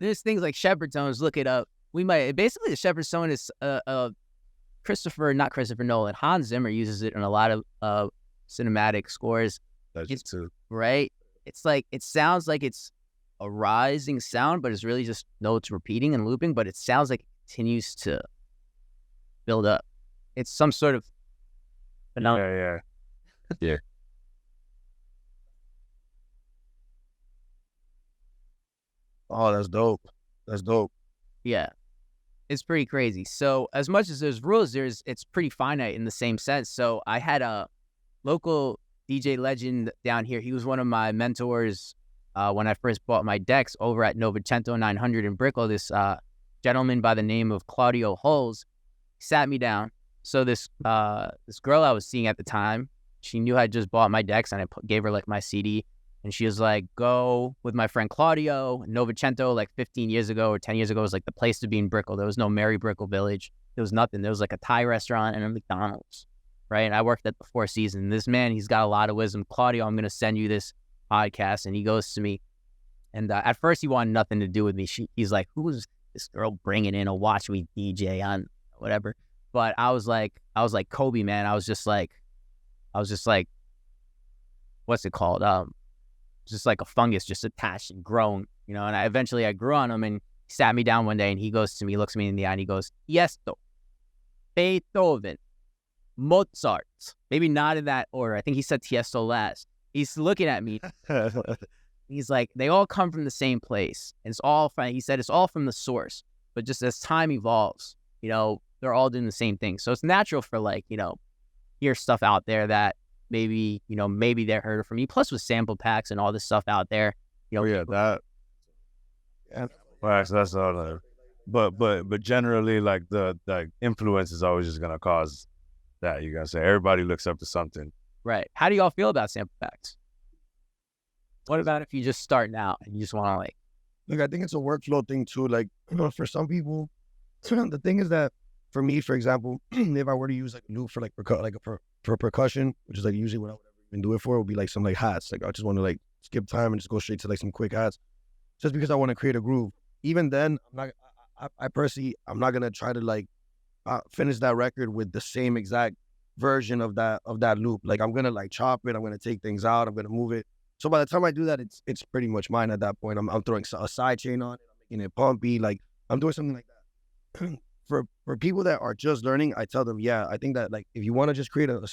there's things like shepherd tones. Look it up. Basically the shepherd tone is not Christopher Nolan. Hans Zimmer uses it in a lot of cinematic scores. That's too. Right? It's like, it sounds like it's a rising sound, but it's really just notes repeating and looping, but it sounds like it continues to build up. It's some sort of phenomenon. Yeah. Oh, that's dope. That's dope. Yeah. It's pretty crazy. So as much as there's rules, it's pretty finite in the same sense. So I had a local DJ legend down here. He was one of my mentors when I first bought my decks over at Novecento 900 in Brickell. This gentleman by the name of Claudio Hulls sat me down. So this girl I was seeing at the time, she knew I just bought my decks, and I gave her like my CD. And she was like, go with my friend Claudio. Novecento, like 15 years ago or 10 years ago, was like the place to be in Brickell. There was no Mary Brickell Village. There was nothing. There was like a Thai restaurant and a McDonald's, right? And I worked at the Four Seasons. This man, he's got a lot of wisdom. Claudio, I'm going to send you this podcast. And he goes to me. And at first, he wanted nothing to do with me. He's like, who is this girl bringing in a watch me DJ on whatever? But I was like, Kobe, man. I was just like, what's it called? just like a fungus, just attached and grown, you know. And eventually I grew on him, and he sat me down one day, and he goes to me, looks me in the eye, and he goes, "Tiesto, Beethoven, Mozart." Maybe not in that order. I think he said Tiesto last. He's looking at me. He's like, they all come from the same place. And it's all from, he said, it's all from the source. But just as time evolves, you know, they're all doing the same thing. So it's natural for, like, you know, hear stuff out there that maybe, you know, maybe they heard it from me. Plus with sample packs and all this stuff out there, you know. Yeah, that. Yeah. Well, that's all. But generally, like the influence is always just gonna cause that. You gotta say everybody looks up to something. Right. How do y'all feel about sample packs? What about if you just starting out and you just want to, like... Look, I think it's a workflow thing too. Like, you know, for some people, the thing is that for me, for example, if I were to use like a loop for like for percussion, which is like usually what I would even do it for, would be like some like hats. Like I just want to like skip time and just go straight to like some quick hats, just because I want to create a groove. Even then, I personally, I'm not gonna try to like finish that record with the same exact version of that loop. Like I'm gonna like chop it. I'm gonna take things out. I'm gonna move it. So by the time I do that, it's pretty much mine at that point. I'm throwing a side chain on it. I'm making it pumpy. Like I'm doing something like that. For people that are just learning, I tell them, yeah, I think that like if you want to just create a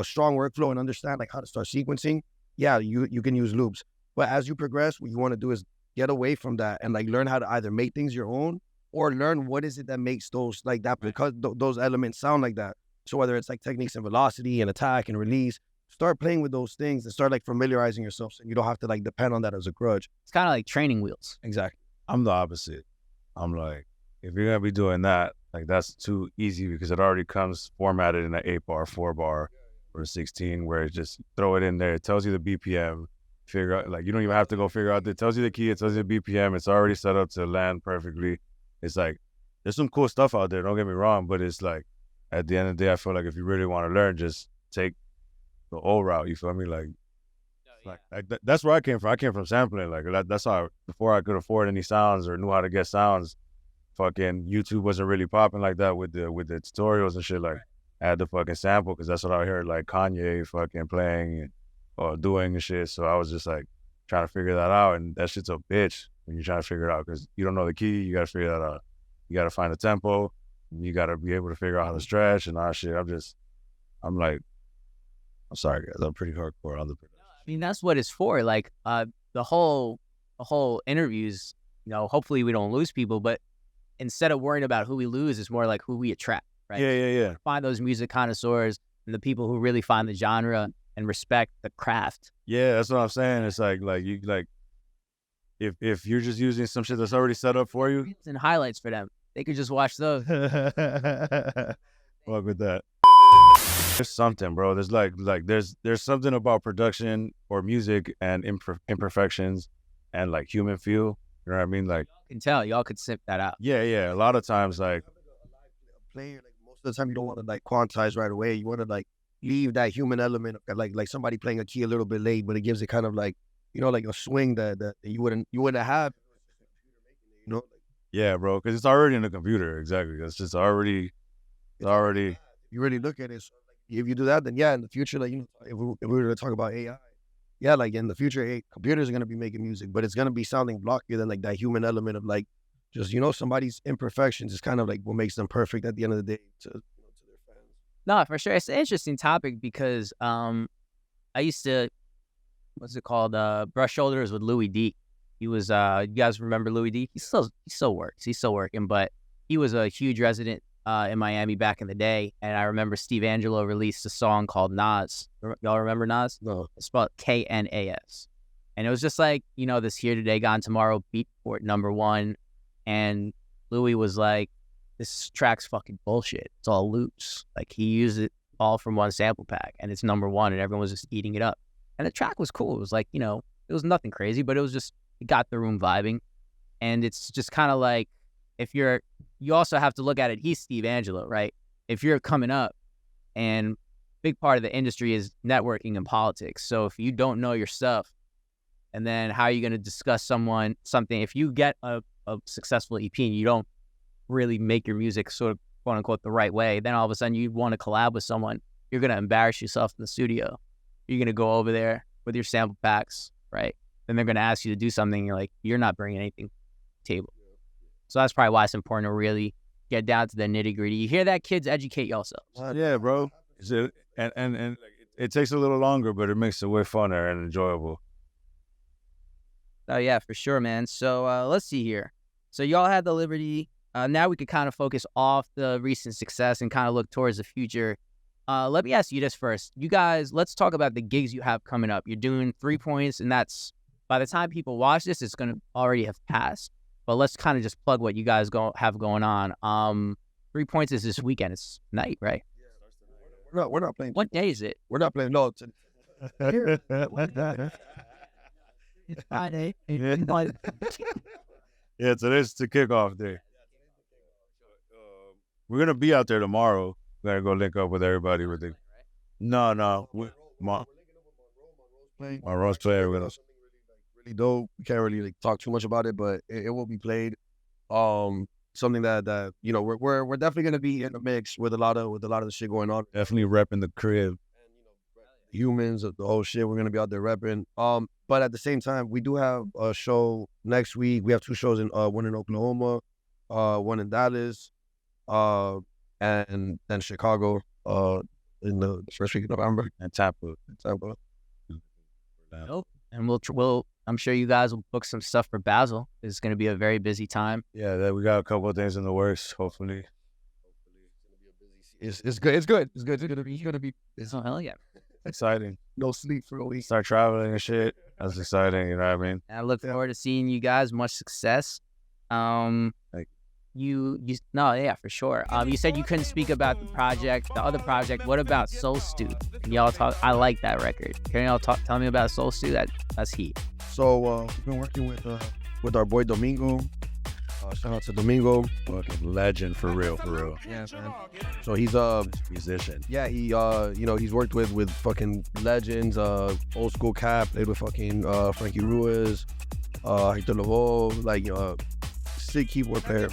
strong workflow and understand like how to start sequencing, yeah, you can use loops. But as you progress, what you want to do is get away from that and like learn how to either make things your own or learn what is it that makes those like that, because those elements sound like that. So whether it's like techniques and velocity and attack and release, start playing with those things and start like familiarizing yourself so you don't have to like depend on that as a grudge. It's kind of like training wheels. Exactly. I'm the opposite. I'm like, if you're gonna be doing that, like that's too easy because it already comes formatted in an 8-bar, 4-bar, or a 16, where it just throw it in there. It tells you the BPM. Figure out, like, you don't even have to go figure out. It tells you the key. It tells you the BPM. It's already set up to land perfectly. It's like, there's some cool stuff out there. Don't get me wrong, but it's like, at the end of the day, I feel like if you really want to learn, just take the old route. You feel me? Like, that's where I came from. I came from sampling. Like that's how before I could afford any sounds or knew how to get sounds. Fucking YouTube wasn't really popping like that with the tutorials and shit. Like I had to fucking sample because that's what I heard like Kanye fucking playing or doing and shit. So I was just like trying to figure that out, and that shit's a bitch when you're trying to figure it out because you don't know the key. You gotta figure that out. You gotta find the tempo. You gotta be able to figure out how to stretch and all that shit. I'm like, I'm sorry guys, I'm pretty hardcore on the production. I mean, that's what it's for. Like the whole interviews, you know, hopefully we don't lose people, but instead of worrying about who we lose, it's more like who we attract, right? Yeah. Find those music connoisseurs and the people who really find the genre and respect the craft. Yeah, that's what I'm saying. It's like you like if you're just using some shit that's already set up for you and highlights for them, they could just watch those. Fuck with that. There's something, bro. There's like there's something about production or music and imperfections and like human feel. You know what I mean? Like y'all can tell, y'all could sip that out. Yeah. A lot of times, like a player, like most of the time, you don't want to like quantize right away. You want to like leave that human element, like somebody playing a key a little bit late, but it gives it kind of like, you know, like a swing that you wouldn't have. You know? Yeah, bro, because it's already in the computer. Exactly. It's just already. If you really look at it, so like, if you do that, then yeah, in the future, like, you know, if we were to talk about AI, yeah, like in the future, computers are going to be making music, but it's going to be sounding blockier than like that human element of like, just, you know, somebody's imperfections is kind of like what makes them perfect at the end of the day to their fans. No, for sure. It's an interesting topic because I used to, what's it called? Brush shoulders with Louis D. He was, you guys remember Louis D? He still works. He's still working, but he was a huge resident in Miami back in the day. And I remember Steve Angelo released a song called Nas. Y'all remember Nas? No. It's spelled K-N-A-S. And it was just like, you know, this Here Today Gone Tomorrow beat for #1. And Louis was like, this track's fucking bullshit. It's all loops. Like he used it all from one sample pack and it's #1 and everyone was just eating it up. And the track was cool. It was like, you know, it was nothing crazy, but it was just, it got the room vibing. And it's just kind of like, you also have to look at it, he's Steve Angelo, right? If you're coming up, and big part of the industry is networking and politics. So if you don't know your stuff, and then how are you going to discuss something, if you get a successful EP and you don't really make your music sort of quote unquote the right way, then all of a sudden you want to collab with someone, you're going to embarrass yourself in the studio. You're going to go over there with your sample packs, right? then they're gonna ask you to do something. You're like, you're not bringing anything to the table. So that's probably why it's important to really get down to the nitty gritty. You hear that, kids? Educate yourselves. Yeah, bro. And it takes a little longer, but it makes it way funner and enjoyable. Oh yeah, for sure, man. So let's see here. So y'all had the liberty. Now we could kind of focus off the recent success and kind of look towards the future. Let me ask you this first. You guys, let's talk about the gigs you have coming up. You're doing 3 Points, and that's, by the time people watch this, it's going to already have passed. But let's kind of just plug what you guys have going on. 3 Points is this weekend. It's night, right? We're not playing. What day is it? We're not playing. No. It's Friday. Yeah, today's the kickoff day. We're gonna be out there tomorrow. We're gonna go link up with everybody with the. No, m.o.n.r.o.e player. We're gonna really dope. We can't really talk too much about it, but it will be played. Something that you know we're definitely gonna be in the mix with a lot of the shit going on. definitely repping the crib. Humans, the whole shit. We're gonna be out there repping. But at the same time, we do have a show next week. We have 2 shows in one in Oklahoma, one in Dallas, and then Chicago in the first week of November. And Tampa. Nope. And we'll I'm sure you guys will book some stuff for Basel. It's going to be a very busy time. Yeah, we got a couple of things in the works. Hopefully, It's good. It's good. It's gonna be. Oh hell yeah! exciting. No sleep for a week. Start traveling and shit. That's exciting. You know what I mean? And I look forward to seeing you guys. Much success. For sure. You said you couldn't speak about the other project. What about Soul Stew? Can y'all talk? I like that record. Can y'all tell me about Soul Stew? That's heat. So we've been working with our boy Domingo. Shout out to Domingo. Fucking legend for real. Yeah, man. So he's a Musician. yeah, he he's worked with fucking legends, old school Cap, played with fucking Frankie Ruiz, Hector Lavoe, like sick keyboard player.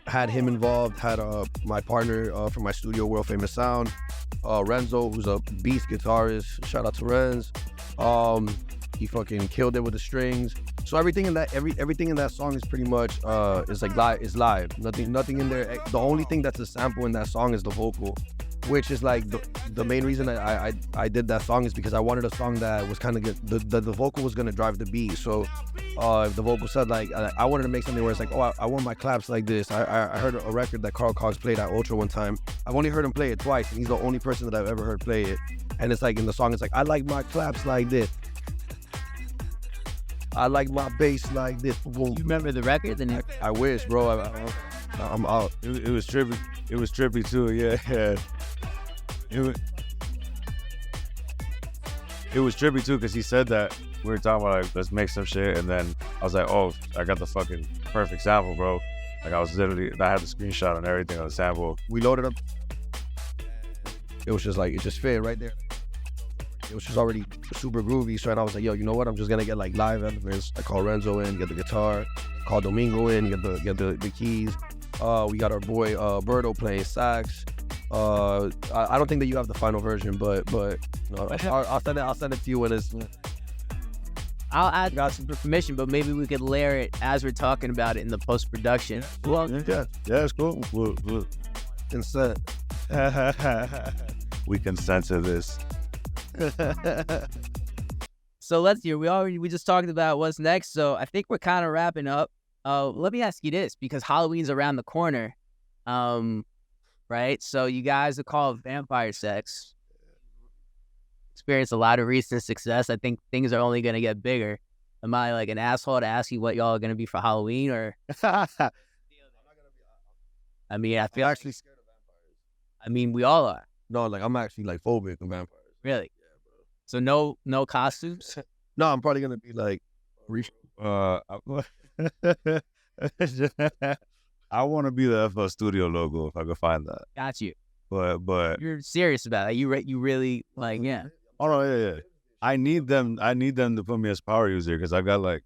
Had him involved, had my partner from my studio, World Famous Sound, Renzo, who's a beast guitarist. Shout out to Renz. He fucking killed it with the strings. So everything in that song is pretty much is live. Nothing in there. The only thing that's a sample in that song is the vocal, which is like the main reason I did that song is because I wanted a song that was kind of good. The vocal was gonna drive the beat. So if the vocal said like I wanted to make something where it's like, oh, I want my claps like this. I heard a record that Carl Cox played at Ultra one time. I've only heard him play it twice, and he's the only person that I've ever heard play it. And it's like in the song, it's like, I like my claps like this. I like my bass like this. You remember the record? I wish, bro. I'm out. It was trippy. It was trippy too. Yeah. It was trippy too because he said that we were talking about like let's make some shit, and then I was like, oh, I got the fucking perfect sample, bro. Like I had the screenshot and everything on the sample. We loaded up. It was just like it just fit right there. It was just already super groovy. So and I was like, yo, you know what? I'm just gonna get like live elements. I call Renzo in, get the guitar. Call Domingo in, get the keys. We got our boy Berto playing sax. I don't think that you have the final version, but I'll send it to you when it's. I'll add some permission, but maybe we could layer it as we're talking about it in the post production. Well, yeah, it's cool. We'll consent. We consent to this. So let's hear. We just talked about what's next. So I think we're kind of wrapping up. Let me ask you this, because Halloween's around the corner, right? So you guys are called Vampire Sex. Experienced a lot of recent success. I think things are only gonna get bigger. Am I like an asshole to ask you what y'all are gonna be for Halloween, or? I mean, I feel actually scared of vampires. I mean, we all are. No, like I'm actually like phobic of vampires. Really? Yeah, bro. So no costumes? No, I'm probably gonna be like I want to be the FL Studio logo if I could find that. Got you. But you're serious about it. You really like, yeah. Oh no, yeah. I need them to put me as power user because I got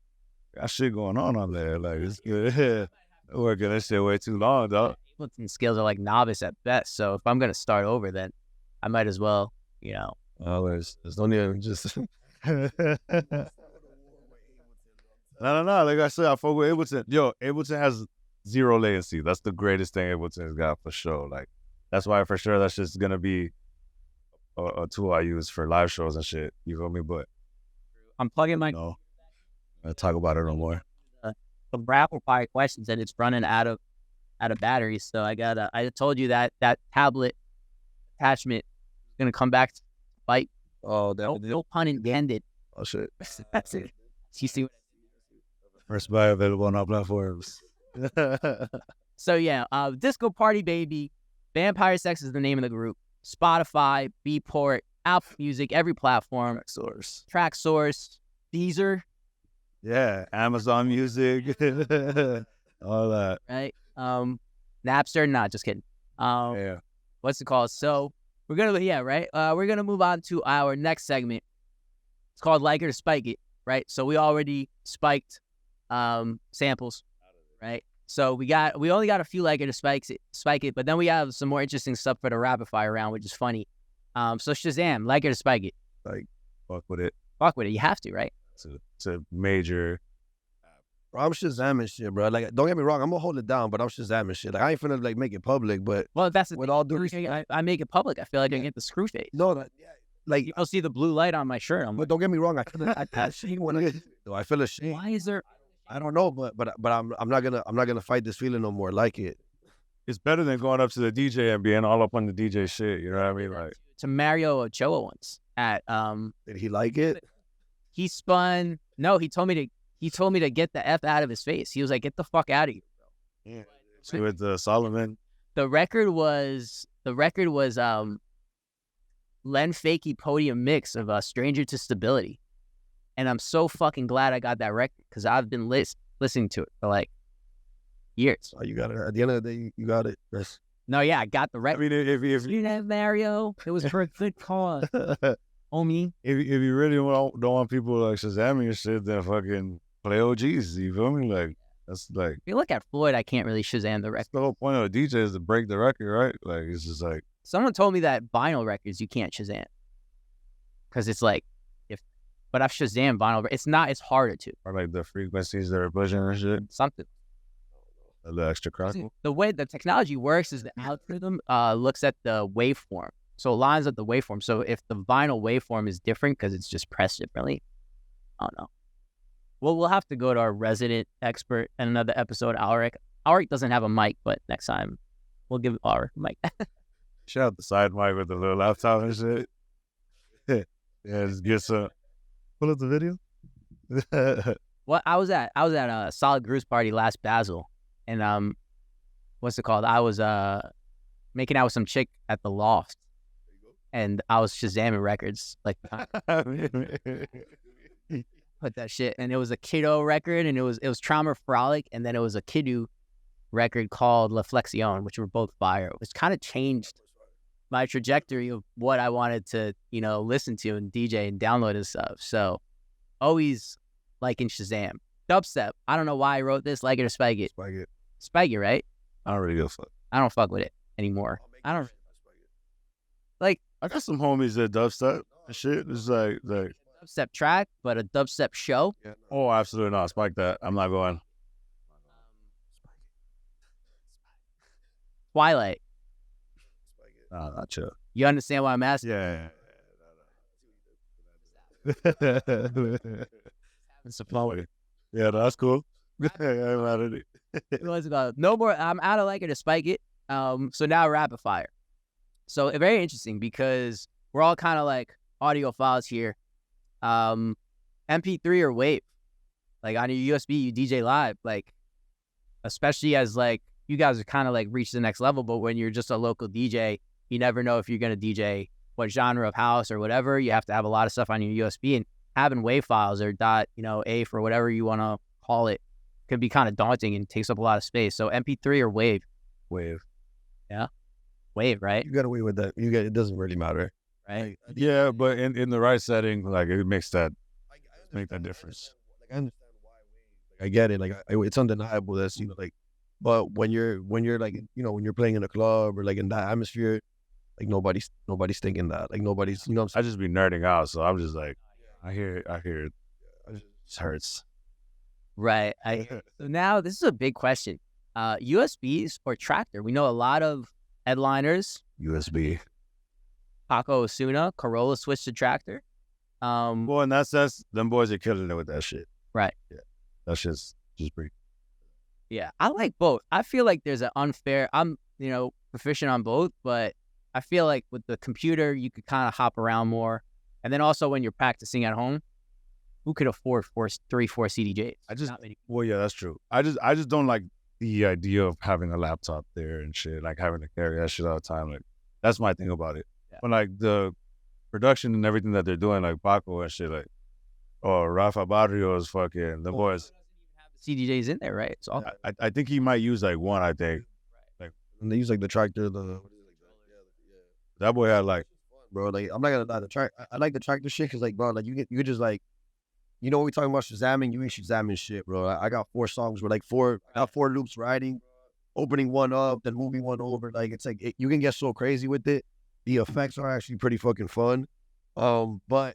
shit going on there. Like it's good. Working that shit way too long, dog. Ableton skills are like novice at best. So if I'm gonna start over, then I might as well, there's no need. Just No. Like I said, I fuck with Ableton. Yo, Ableton has zero latency. That's the greatest thing Ableton's got for sure. Like, that's why for sure that's just gonna be a tool I use for live shows and shit. You feel me? But I'm plugging my no, I talk about it no more. the rapid fire questions, and it's running out of batteries. So I told you that tablet attachment is gonna come back to bite. Oh, No pun intended. Oh shit. That's it. You see. First buy available on all platforms. So yeah, Disco Party Baby, Vampire Sex is the name of the group. Spotify, Beatport, Apple Music, every platform. Track Source, Deezer. Yeah, Amazon Music, all that. Right? Napster, not just kidding. Yeah. What's it called? So we're gonna move on to our next segment. It's called Like It or Spike It, right? So we already spiked samples, right? So we only got a few Like It or Spike It, but then we have some more interesting stuff for the rapid fire round, which is funny. So Shazam, Like It or Spike It. Like, fuck with it. Fuck with it. You have to, right? It's a major. Bro, I'm Shazamming shit, bro. Like, don't get me wrong, I'm gonna hold it down, but I'm Shazamming shit. Like, I ain't finna like make it public, but Well, that's with all due respect, I make it public. I feel like I get the screw face. no, like, You'll see the blue light on my shirt. but don't get me wrong, I feel ashamed when I feel ashamed. Why is there? I don't know, but I'm not gonna fight this feeling no more. Like it. It's better than going up to the DJ and being all up on the DJ shit. You know what I mean? Like, To Mario Ochoa once at Did he like it? he spun. No, he told me to get the F out of his face. He was like, "Get the fuck out of here." yeah. With Solomon. The record was Len Fakey podium mix of Stranger to Stability. And I'm so fucking glad I got that record because I've been listening to it for like years. Oh, you got it. At the end of the day, you got it. That's... No, yeah, I got the I record. mean, if You didn't have Mario. It was for a good cause. Homie. if you really don't want people like Shazamming your shit, then fucking play OGs. You feel me? Like, that's like, If you look at Floyd, I can't really Shazam the record. the whole point of a DJ is to break the record, right? Like, it's just like, Someone told me that vinyl records you can't Shazam because it's like but I've Shazam vinyl. It's harder to or like the frequencies that are pushing and shit. something. A little extra crackle. The way the technology works is the algorithm looks at the waveform, so it lines up the waveform. So if the vinyl waveform is different because it's just pressed differently, I don't know. Well, we'll have to go to our resident expert in another episode, Alric. Alric doesn't have a mic, but next time we'll give Alric a mic. Shout out the side mic with the little laptop and shit. Yeah, just get some. Pull up the video. Well, I was at a Solid Grooves party last Basel, and what's it called? I was making out with some chick at the Loft, and I was Shazamming records like put that shit, and it was a Kiddo record, and it was Trauma Frolic, and then it was a Kiddo record called La Flexion, which were both fire. Which kind of changed my trajectory of what I wanted to, listen to and DJ and download and stuff. So always liking Shazam. Dubstep. I don't know why I wrote this. Like it or spike it. Spike it. Spike it, right? I don't really give a fuck. I don't fuck with it anymore. I don't like. I got some homies that dubstep and shit. It's like Dubstep track, but a dubstep show. oh, absolutely not. Spike that. I'm not going. Twilight. Nah, not chill. You understand why I'm asking? Yeah. It's a flower. Yeah, that's cool. I'm out of it. What's it called? No more. I'm out of like it to spike it. So now rapid fire. So very interesting because we're all kind of like audiophiles here. MP3 or Wave, like on your USB, you DJ live, like especially as like you guys are kind of like reached the next level. But when you're just a local DJ, you never know if you're gonna DJ what genre of house or whatever. You have to have a lot of stuff on your USB, and having WAV files or .AF or whatever you want to call it could be kind of daunting and takes up a lot of space. So MP3 or Wave. Yeah, Wave, right? You got away with that. It doesn't really matter. Right. Yeah, but in the right setting, like it makes that difference. Like I understand why Wave. Like, I get it. Like it's undeniable. That's but when you're like when you're playing in a club or like in that atmosphere, like nobody's thinking that. Like nobody's I just be nerding out, so I'm just like, I hear it. It just hurts. Right. So now this is a big question. USBs or tractor? We know a lot of headliners. USB. Paco Osuna, Carola switched to tractor. Well, in that sense, them boys are killing it with that shit. Right. Yeah. That's just pretty. Yeah, I like both. I feel like there's an unfair. I'm proficient on both, but I feel like with the computer you could kind of hop around more, and then also when you're practicing at home, who could afford 4 CDJs? Not many. Well, yeah, that's true. I just don't like the idea of having a laptop there and shit, like having to carry that shit all the time. Like that's my thing about it. Yeah. But like the production and everything that they're doing, like Paco and shit, like Rafa Barrios, fucking the boys. CDJs in there, right? It's all. I think he might use like one. I think. Like And they use like the tractor, that boy had like, bro. Like I'm not gonna lie, the track. I like the tractor shit because like, bro, like you could just like, when we talking about Shazamming, you ain't Shazamming shit, bro. I got 4 songs with like 4 loops riding, opening one up, then moving one over. Like it's like you can get so crazy with it. The effects are actually pretty fucking fun. But I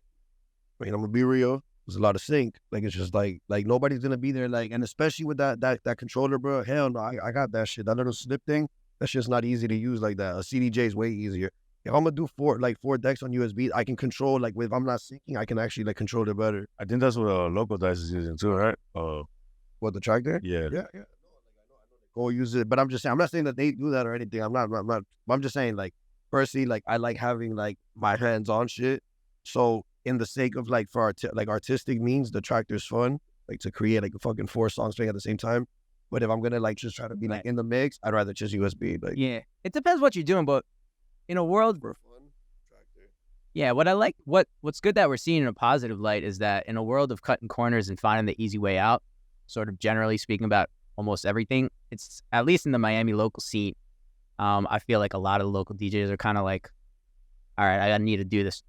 mean, I'm gonna be real. There's a lot of sync. Like it's just like nobody's gonna be there. Like, and especially with that controller, bro. Hell no, I got that shit. That little snip thing. That's just not easy to use like that. A CDJ is way easier. If I'm gonna do 4 decks on USB, I can control if I'm not syncing, I can actually like control it better. I think that's what Local Dice is using too, right? What, the tractor? Yeah. Yeah. Go use it, but I'm just saying. I'm not saying that they do that or anything. I'm not. I'm just saying, like, personally, like I like having like my hands on shit. So in the sake of like for artistic means, the tractor's fun, like to create like a fucking 4 songs playing at the same time. But if I'm gonna like just try to be like in the mix, I'd rather just USB. Like, yeah, it depends what you're doing, but in a world for fun, tractor. Yeah, what I like, what's good that we're seeing in a positive light is that in a world of cutting corners and finding the easy way out, sort of generally speaking about almost everything, it's at least in the Miami local scene. I feel like a lot of the local DJs are kind of like, all right, I need to do this,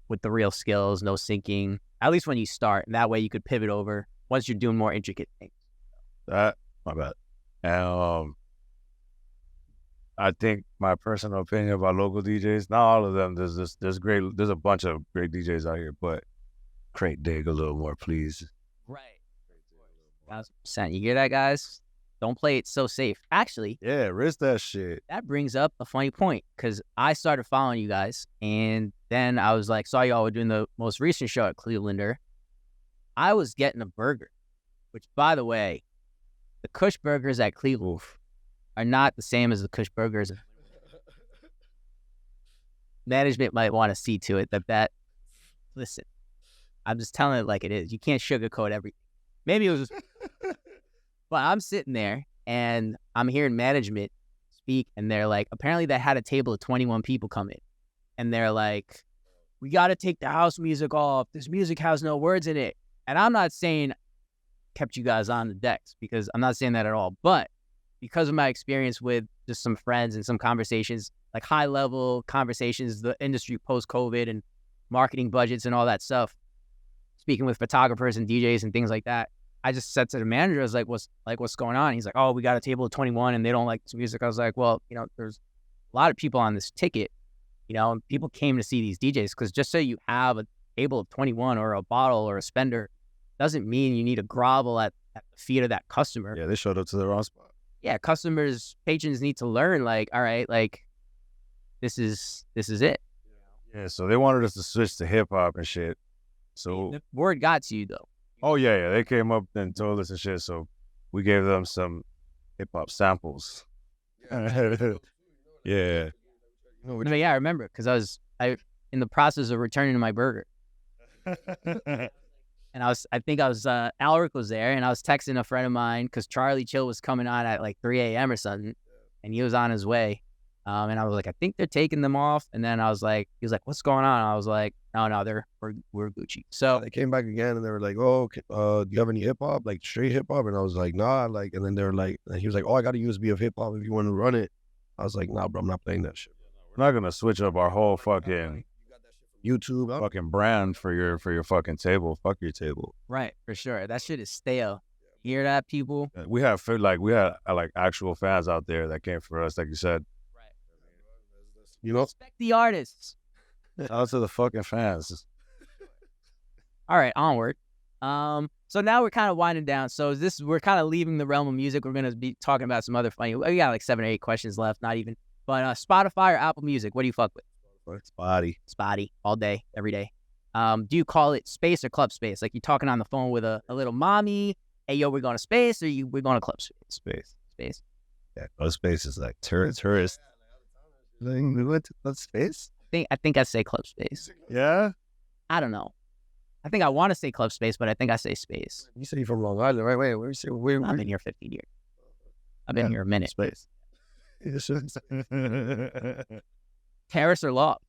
with the real skills, no syncing. At least when you start, and that way you could pivot over once you're doing more intricate things. That my bad. And I think my personal opinion about local DJs, not all of them. There's a bunch of great DJs out here, but crate dig a little more, please. Right. 1,000%. You hear that, guys? Don't play it so safe. Actually, Yeah, risk that shit. that brings up a funny point because I started following you guys, and then I was like, saw y'all were doing the most recent show at Clevelander. I was getting a burger, which, by the way, the Kush burgers at Cleveland are not the same as the Kush burgers. Management might want to see to it that listen, I'm just telling it like it is. You can't sugarcoat everything. Maybe it was just, but I'm sitting there and I'm hearing management speak, and they're like, apparently they had a table of 21 people come in, and they're like, we got to take the house music off. This music has no words in it. And I'm not saying kept you guys on the decks, because I'm not saying that at all. But because of my experience with just some friends and some conversations, like high level conversations, the industry post-COVID and marketing budgets and all that stuff, speaking with photographers and DJs and things like that, I just said to the manager, I was like, what's going on? He's like, oh, we got a table of 21 and they don't like this music. I was like, well, there's a lot of people on this ticket, and people came to see these DJs, because just so you have a table of 21 or a bottle or a spender doesn't mean you need to grovel at the feet of that customer. Yeah, they showed up to the wrong spot. Yeah, patrons need to learn, like, all right, like, this is it. Yeah, so they wanted us to switch to hip hop and shit. So The word got to you, though. Oh yeah, they came up and told us and shit. So we gave them some hip hop samples. Yeah. I remember, because I in the process of returning to my burger, and I think Alric was there, and I was texting a friend of mine because Charlie Chill was coming on at like 3 a.m. or something, and he was on his way. And I was like, I think they're taking them off. And then he was like, what's going on? And I was like, no, we're Gucci. So They came back again and they were like, oh, do you have any hip hop, like straight hip hop? And I was like, nah, like, and then they were like, and he was like, oh, I got a USB of hip hop if you want to run it. I was like, nah, bro, I'm not playing that shit. We're not gonna switch up our whole fucking YouTube, fucking brand for your fucking table. Fuck your table. right, for sure, that shit is stale. You hear that, people? We had actual fans out there that came for us, like you said. you know? Respect the artists. Shout out to the fucking fans. All right, onward. So now we're kind of winding down. So we're kind of leaving the realm of music. We're gonna be talking about some other funny. We got like 7 or 8 questions left, not even. But Spotify or Apple Music, what do you fuck with? Spotty. All day, every day. Do you call it space or club space? Like you talking on the phone with a little mommy. Hey, yo, we're going to space, or we're going to club space? Space. Yeah, club space is like tourist. Like, we went to club space. I think I say club space. Yeah. I don't know. I think I want to say club space, but I think I say space. You say you're from Long Island, right? Wait, where you say? I've been here 15 years. I've been here a minute. Space. Terrace or loft?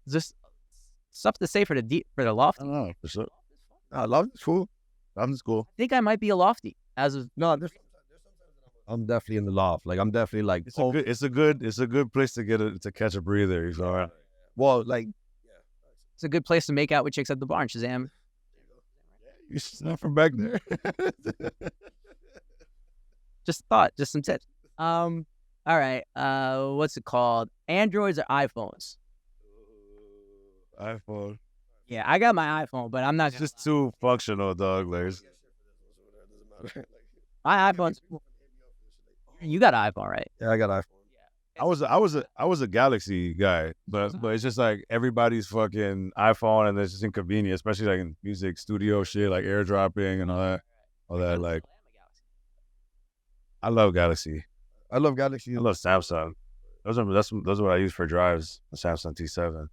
Is this stuff to say for the loft? I don't know for sure. I love it. Cool. I'm cool. I think I might be a lofty as of No, I'm definitely in the loft. Like I'm definitely like. It's a good place to catch a breather. You know? Well, like it's a good place to make out with chicks at the bar. Shazam. It's not from back there. Just thought, just some tips. All right. What's it called? Androids or iPhones? iPhone. Yeah, I got my iPhone, but I'm not It's just too functional, dog. Like, my iPhone's. You got an iPhone, right? yeah, I got iPhone. I was a Galaxy guy, but it's just like everybody's fucking iPhone, and it's just inconvenient, especially like in music studio shit, like airdropping and all that. Like, I love Galaxy. I love Galaxy. I love Samsung. Those are what I use for drives. The Samsung T7.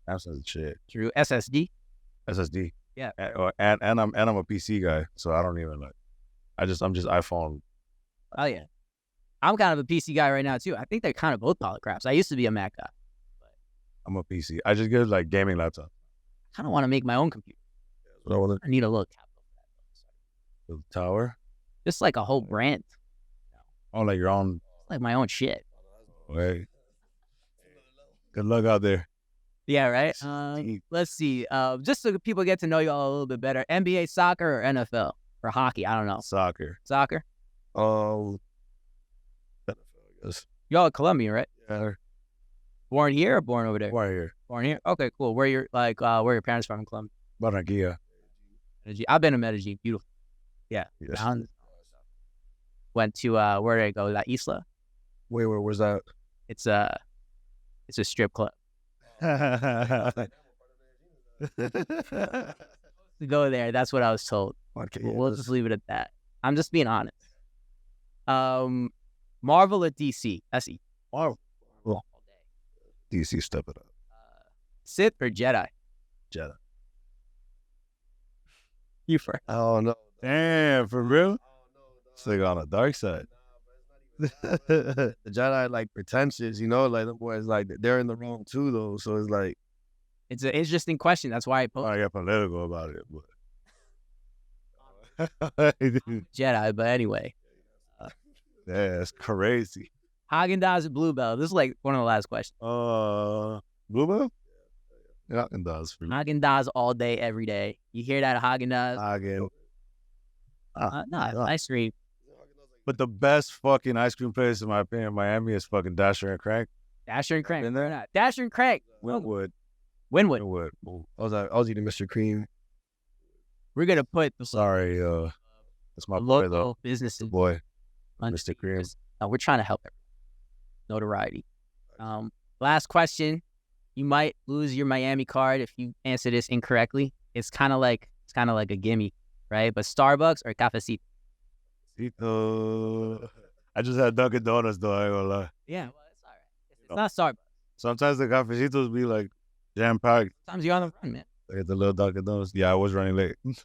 Samsung's the shit. True. SSD. Yeah. And I'm a PC guy, so I don't even like. I'm just iPhone. Oh yeah. I'm kind of a PC guy right now too. I think they're kind of both poly craps. I used to be a Mac guy. I'm a PC. I just get like gaming laptop. I kind of want to make my own computer. I need a little capital for that. The tower. Just like a whole brand. Oh, like your own. Like my own shit. Wait. Good luck out there. Yeah, right? Let's see. Just so people get to know y'all a little bit better. NBA, soccer, or NFL? Or hockey? I don't know. Soccer. NFL, I guess. Y'all are Colombian, right? Yeah. Born here or born over there? Right here. Born here? Okay, cool. Where your parents from in Colombia? Barranquilla. Medellin. I've been to Medellin. Beautiful. Yeah. Yes. Went to where did I go? La Isla. Wait, where was that? It's a strip club. To go there. That's what I was told. Okay, We'll just leave it at that. I'm just being honest. Marvel or DC? SE. Marvel. DC, step it up. Sith or Jedi? Jedi. You first. Oh no. Damn, for real? It's like on the dark side. The Jedi like pretentious, you know, like the boys like they're in the wrong too though. So it's like It's an interesting question. That's why I posed I got political about it, but Jedi. But anyway, yeah, it's crazy. Haagen-Dazs or Bluebell? This is like one of the last questions. Bluebell? Yeah, it does. Haagen-Dazs all day, every day. You hear that Haagen-Dazs? Hagen. Ice cream. But the best fucking ice cream place, in my opinion, in Miami is fucking Dasher and Crank. Dasher and Crank. Been there? Dasher and Crank. Winwood. Winwood. I was eating Mr. Cream. We're gonna put the Sorry, that's my boy though. local businesses. Boy, on Mr. Cream. We're trying to help everyone. Notoriety. Last question. You might lose your Miami card if you answer this incorrectly. It's kind of like a gimme, right? But Starbucks or Cafecito? I just had Dunkin' Donuts though, I ain't gonna lie. Yeah, well, it's all right. It's not Starbucks. Sometimes the cafecitos be like jam packed. Sometimes you're on the run, man. Like the little Dunkin' Donuts. Yeah, I was running late. All right,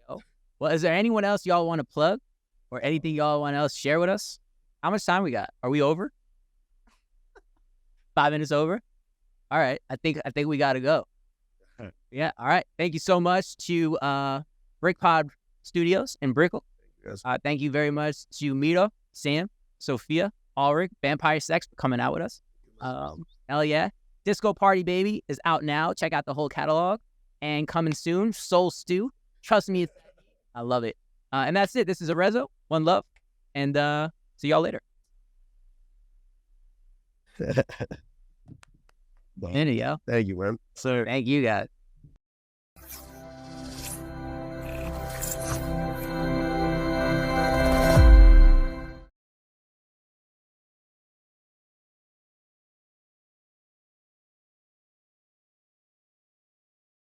yo. Well, is there anyone else y'all want to plug or anything y'all want else share with us? How much time we got? Are we over? 5 minutes over? All right. I think we got to go. Yeah. All right. Thank you so much to BrickPod Studios in Brickell. Yes. Thank you very much to Mito, Sam, Sophia, Ulrich, Vampire Sex for coming out with us. Hell yeah. Disco Party Baby is out now. Check out the whole catalog. And coming soon, Soul Stew. Trust me, I love it. And that's it. This is Arrezzo. One love. And see y'all later. Thank you, man. Thank you, guys.